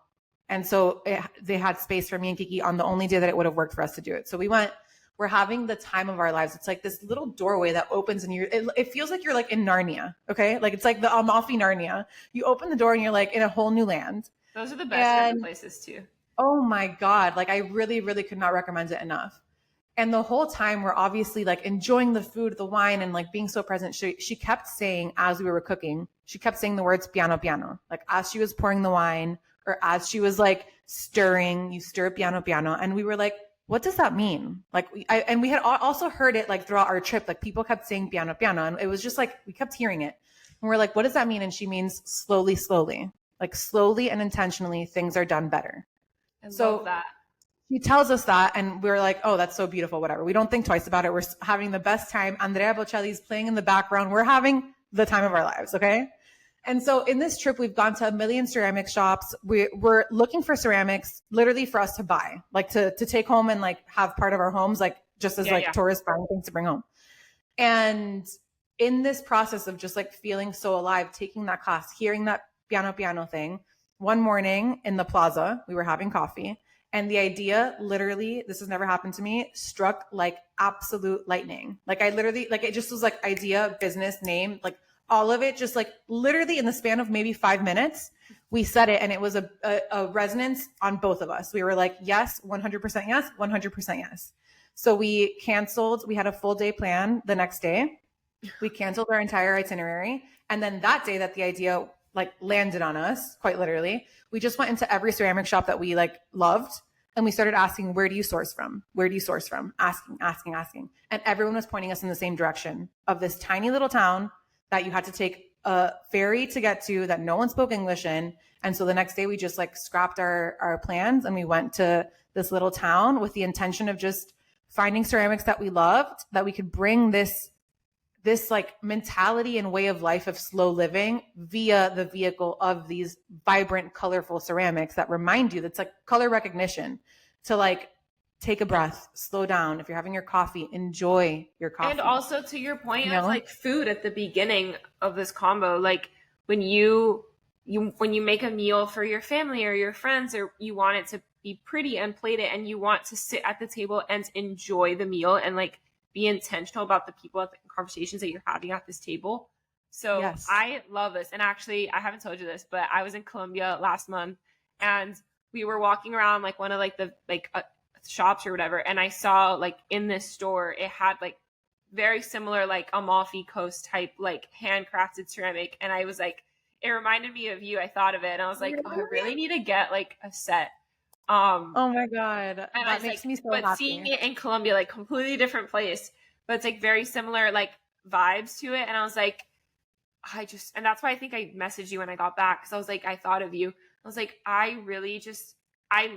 And so they had space for me and Kiki on the only day that it would have worked for us to do it. So we went, we're having the time of our lives. It's like this little doorway that opens and it feels like you're like in Narnia. Okay. Like it's like the Amalfi Narnia. You open the door and you're like in a whole new land. Those are the best places too. Oh my God. Like I really, really could not recommend it enough. And the whole time we're obviously like enjoying the food, the wine, and like being so present. She kept saying, as we were cooking, she kept saying the words piano, piano, like as she was pouring the wine or as she was like stirring, you stir piano, piano. And we were like, what does that mean? Like, and we had also heard it like throughout our trip, like people kept saying piano, piano. And it was just like, we kept hearing it. And we're like, what does that mean? And she means slowly, slowly, like slowly and intentionally things are done better. I love that. He tells us that, and we're like, oh, that's so beautiful, whatever. We don't think twice about it. We're having the best time. Andrea Bocelli's playing in the background. We're having the time of our lives, okay? And so in this trip, we've gone to a million ceramic shops. We're looking for ceramics literally for us to buy, like to take home and like have part of our homes, like just as tourists buying things to bring home. And in this process of just like feeling so alive, taking that class, hearing that piano, piano thing, one morning in the plaza, we were having coffee. And the idea literally, this has never happened to me, struck like absolute lightning. Like I literally, like it just was like idea, business, name, like all of it just like literally in the span of maybe 5 minutes, we said it and it was a resonance on both of us. We were like, yes, 100% yes, 100% yes. So we canceled, we had a full day plan the next day. We canceled our entire itinerary. And then that day that the idea like landed on us, quite literally, we just went into every ceramic shop that we like loved. And we started asking, where do you source from? Where do you source from? Asking. And everyone was pointing us in the same direction of this tiny little town that you had to take a ferry to get to, that no one spoke English in. And so the next day we just like scrapped our plans and we went to this little town with the intention of just finding ceramics that we loved, that we could bring this like mentality and way of life of slow living via the vehicle of these vibrant, colorful ceramics that remind you, that's like color recognition, to like take a breath, slow down. If you're having your coffee, enjoy your coffee. And also to your point of like food at the beginning of this combo, like when you make a meal for your family or your friends, or you want it to be pretty and plated and you want to sit at the table and enjoy the meal and like be intentional about the people at the conversations that you're having at this table. So yes. I love this. And actually, I haven't told you this, but I was in Colombia last month and we were walking around like one of like the shops or whatever. And I saw like in this store, it had like very similar like Amalfi Coast type, like handcrafted ceramic. And I was like, it reminded me of you. I thought of it and I was like, oh, I really need to get like a set. Oh my God. And that makes me so happy. But seeing it in Colombia, like completely different place, but it's like very similar, like vibes to it. And I was like, and that's why I think I messaged you when I got back. Cause I was like, I thought of you. I was like, I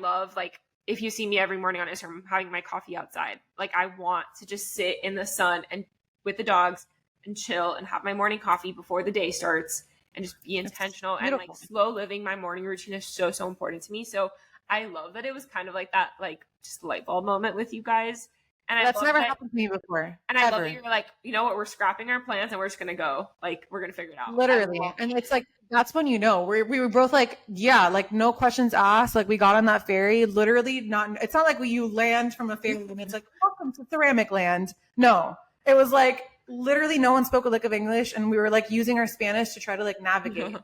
love, like, if you see me every morning on Instagram, I'm having my coffee outside. Like I want to just sit in the sun and with the dogs and chill and have my morning coffee before the day starts and just be intentional and like slow living. My morning routine is so, so important to me. So I love that it was kind of like that, like just light bulb moment with you guys. And that's never happened to me before. And I love that you're like, you know what, we're scrapping our plans and we're just going to go. Like, we're going to figure it out. Literally. And it's like, that's when you know, we were both like, yeah, like no questions asked. Like we got on that ferry, literally it's not like you land from a ferry and it's like, welcome to ceramic land. No, it was like literally no one spoke a lick of English. And we were like using our Spanish to try to like navigate.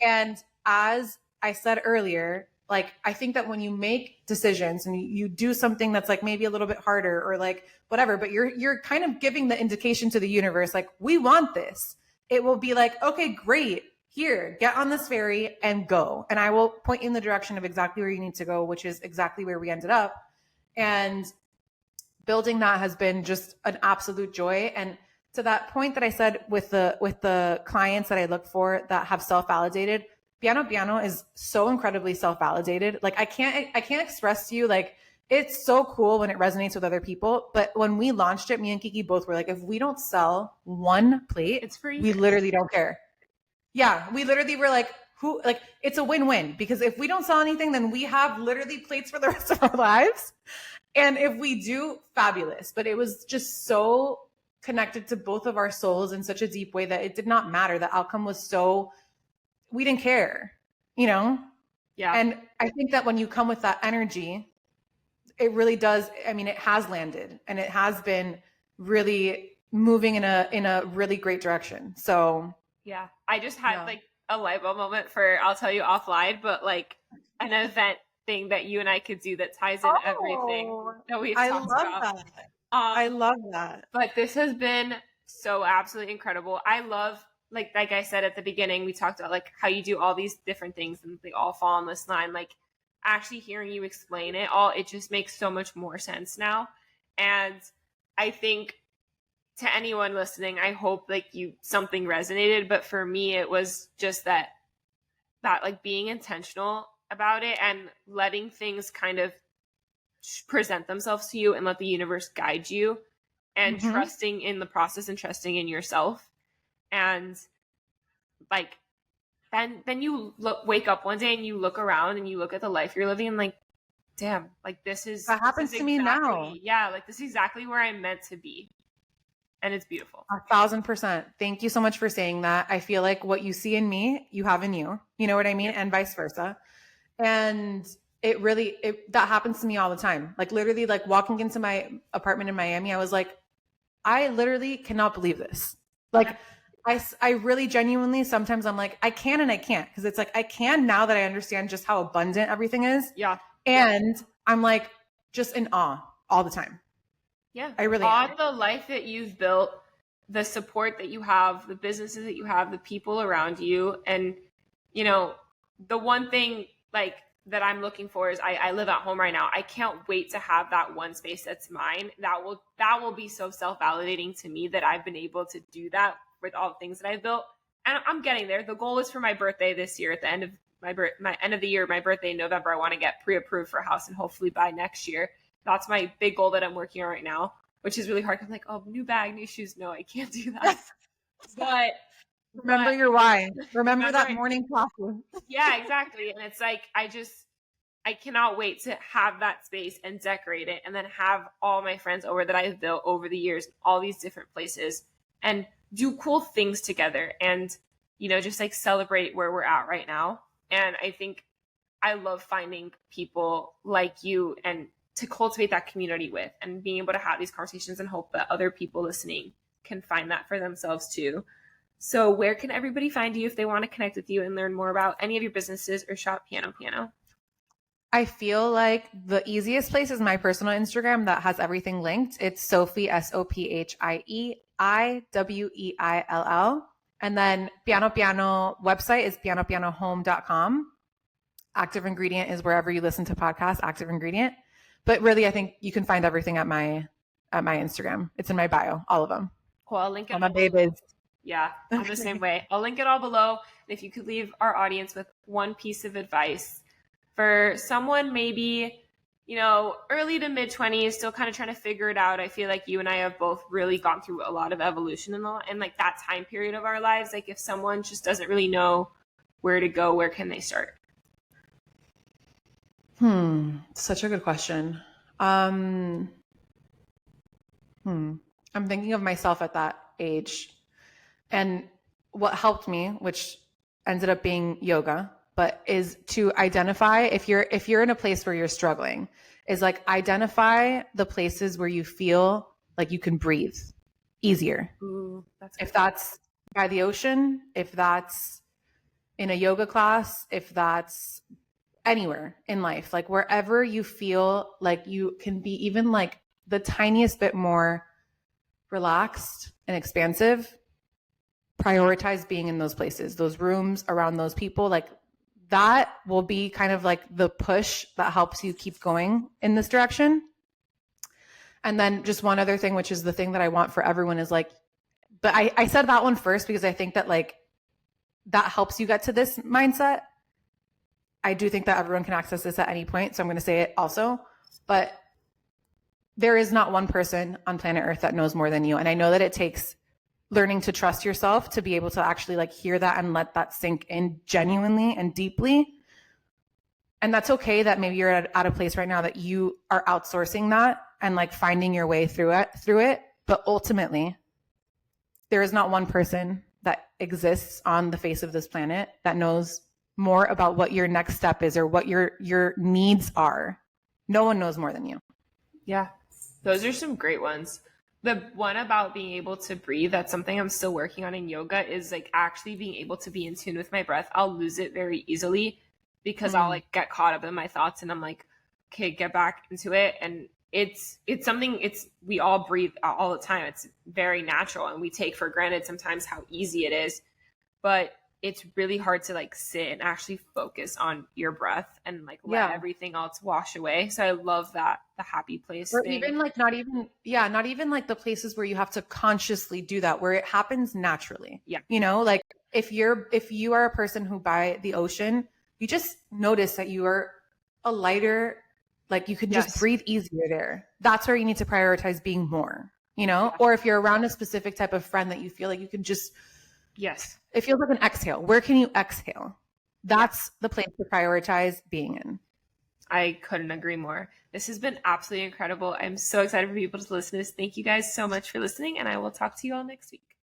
And as I said earlier, like, I think that when you make decisions and you do something that's like maybe a little bit harder or like whatever, but you're kind of giving the indication to the universe, like, we want this. It will be like, okay, great. Here, get on this ferry and go. And I will point you in the direction of exactly where you need to go, which is exactly where we ended up. And building that has been just an absolute joy. And to that point that I said with the clients that I look for that have self-validated, Piano is so incredibly self-validated. Like I can't express to you, like, it's so cool when it resonates with other people. But when we launched it, me and Kiki both were like, if we don't sell one plate, It's free. We literally don't care. Yeah. We literally were like, it's a win-win, because if we don't sell anything, then we have literally plates for the rest of our lives. And if we do, fabulous. But it was just so connected to both of our souls in such a deep way that it did not matter. The outcome was so, we didn't care, you know? Yeah. And I think that when you come with that energy, it really does. I mean, it has landed, and it has been really moving in a really great direction. So yeah, I just had like a light bulb moment for, I'll tell you offline, but like an event thing that you and I could do that ties in everything that we've talked about. I love that. But this has been so absolutely incredible. I love, like I said at the beginning, we talked about like how you do all these different things and they all fall on this line. Like actually hearing you explain it all, it just makes so much more sense now. And I think to anyone listening, I hope like something resonated. But for me, it was just that like being intentional about it and letting things kind of present themselves to you and let the universe guide you, and trusting in the process and trusting in yourself. And like, then you wake up one day and you look around and you look at the life you're living and like, damn, like that happens to me now. Yeah. Like this is exactly where I'm meant to be. And it's beautiful. 1,000%. Thank you so much for saying that. I feel like what you see in me, you have in you. You know what I mean? And vice versa. And that happens to me all the time. Like literally, like walking into my apartment in Miami, I was like, I literally cannot believe this. Like I really genuinely, sometimes I'm like, I can and I can't. Cause it's like, I can now that I understand just how abundant everything is. Yeah. And I'm like, just in awe all the time. Yeah. I really am. The life that you've built, the support that you have, the businesses that you have, the people around you. And, you know, the one thing like that I'm looking for is I live at home right now. I can't wait to have that one space that's mine. That will be so self-validating to me that I've been able to do that with all the things that I've built. And I'm getting there. The goal is for my birthday this year, at the end of my end of the year, my birthday in November, I want to get pre-approved for a house and hopefully by next year. That's my big goal that I'm working on right now, which is really hard. I'm like, oh, new bag, new shoes. No, I can't do that. But remember your why. Remember that morning coffee. Yeah, exactly. And it's like, I cannot wait to have that space and decorate it and then have all my friends over that I've built over the years, all these different places, and do cool things together and, you know, just like celebrate where we're at right now. And I think I love finding people like you and to cultivate that community with, and being able to have these conversations and hope that other people listening can find that for themselves too. So where can everybody find you if they want to connect with you and learn more about any of your businesses or shop piano? I feel like the easiest place is my personal Instagram that has everything linked. It's Sophie, SOPHIE IWEILL. And then Piano website is pianopianohome.com. Active Ingredient is wherever you listen to podcasts, Active Ingredient. But really, I think you can find everything at my Instagram. It's in my bio, all of them. Cool. I'll link it. All my babies. Yeah, I'm the same way. I'll link it all below. And if you could leave our audience with one piece of advice for someone maybe, you know, early to mid 20s, still kind of trying to figure it out. I feel like you and I have both really gone through a lot of evolution in like that time period of our lives. Like if someone just doesn't really know where to go, where can they start? Such a good question. I'm thinking of myself at that age, and what helped me, which ended up being yoga, but is to identify if you're in a place where you're struggling, is like identify the places where you feel like you can breathe easier. Ooh, if that's by the ocean, if that's in a yoga class, if that's anywhere in life, like wherever you feel like you can be even like the tiniest bit more relaxed and expansive, prioritize being in those places, those rooms, around those people. Like that will be kind of like the push that helps you keep going in this direction. And then just one other thing, which is the thing that I want for everyone, is like, but I said that one first because I think that like that helps you get to this mindset. I do think that everyone can access this at any point. So I'm going to say it also, but there is not one person on planet Earth that knows more than you. And I know that it takes learning to trust yourself to be able to actually like hear that and let that sink in genuinely and deeply. And that's okay that maybe you're at a place right now that you are outsourcing that and like finding your way through it. But ultimately, there is not one person that exists on the face of this planet that knows more about what your next step is or what your needs are. No one knows more than you. Yeah, those are some great ones. The one about being able to breathe, that's something I'm still working on in yoga, is like actually being able to be in tune with my breath. I'll lose it very easily because I'll like get caught up in my thoughts and I'm like, okay, get back into it. And it's something, we all breathe all the time. It's very natural and we take for granted sometimes how easy it is, but it's really hard to like sit and actually focus on your breath and like let everything else wash away. So I love that, the happy place or thing. even like not even like the places where you have to consciously do that, where it happens naturally. Yeah. You know, like if you are a person who by the ocean, you just notice that you are a lighter, like you can just breathe easier there. That's where you need to prioritize being more, you know, or if you're around a specific type of friend that you feel like you can just, it feels like an exhale. Where can you exhale? That's the place to prioritize being in. I couldn't agree more. This has been absolutely incredible. I'm so excited for people to listen to this. Thank you guys so much for listening, and I will talk to you all next week.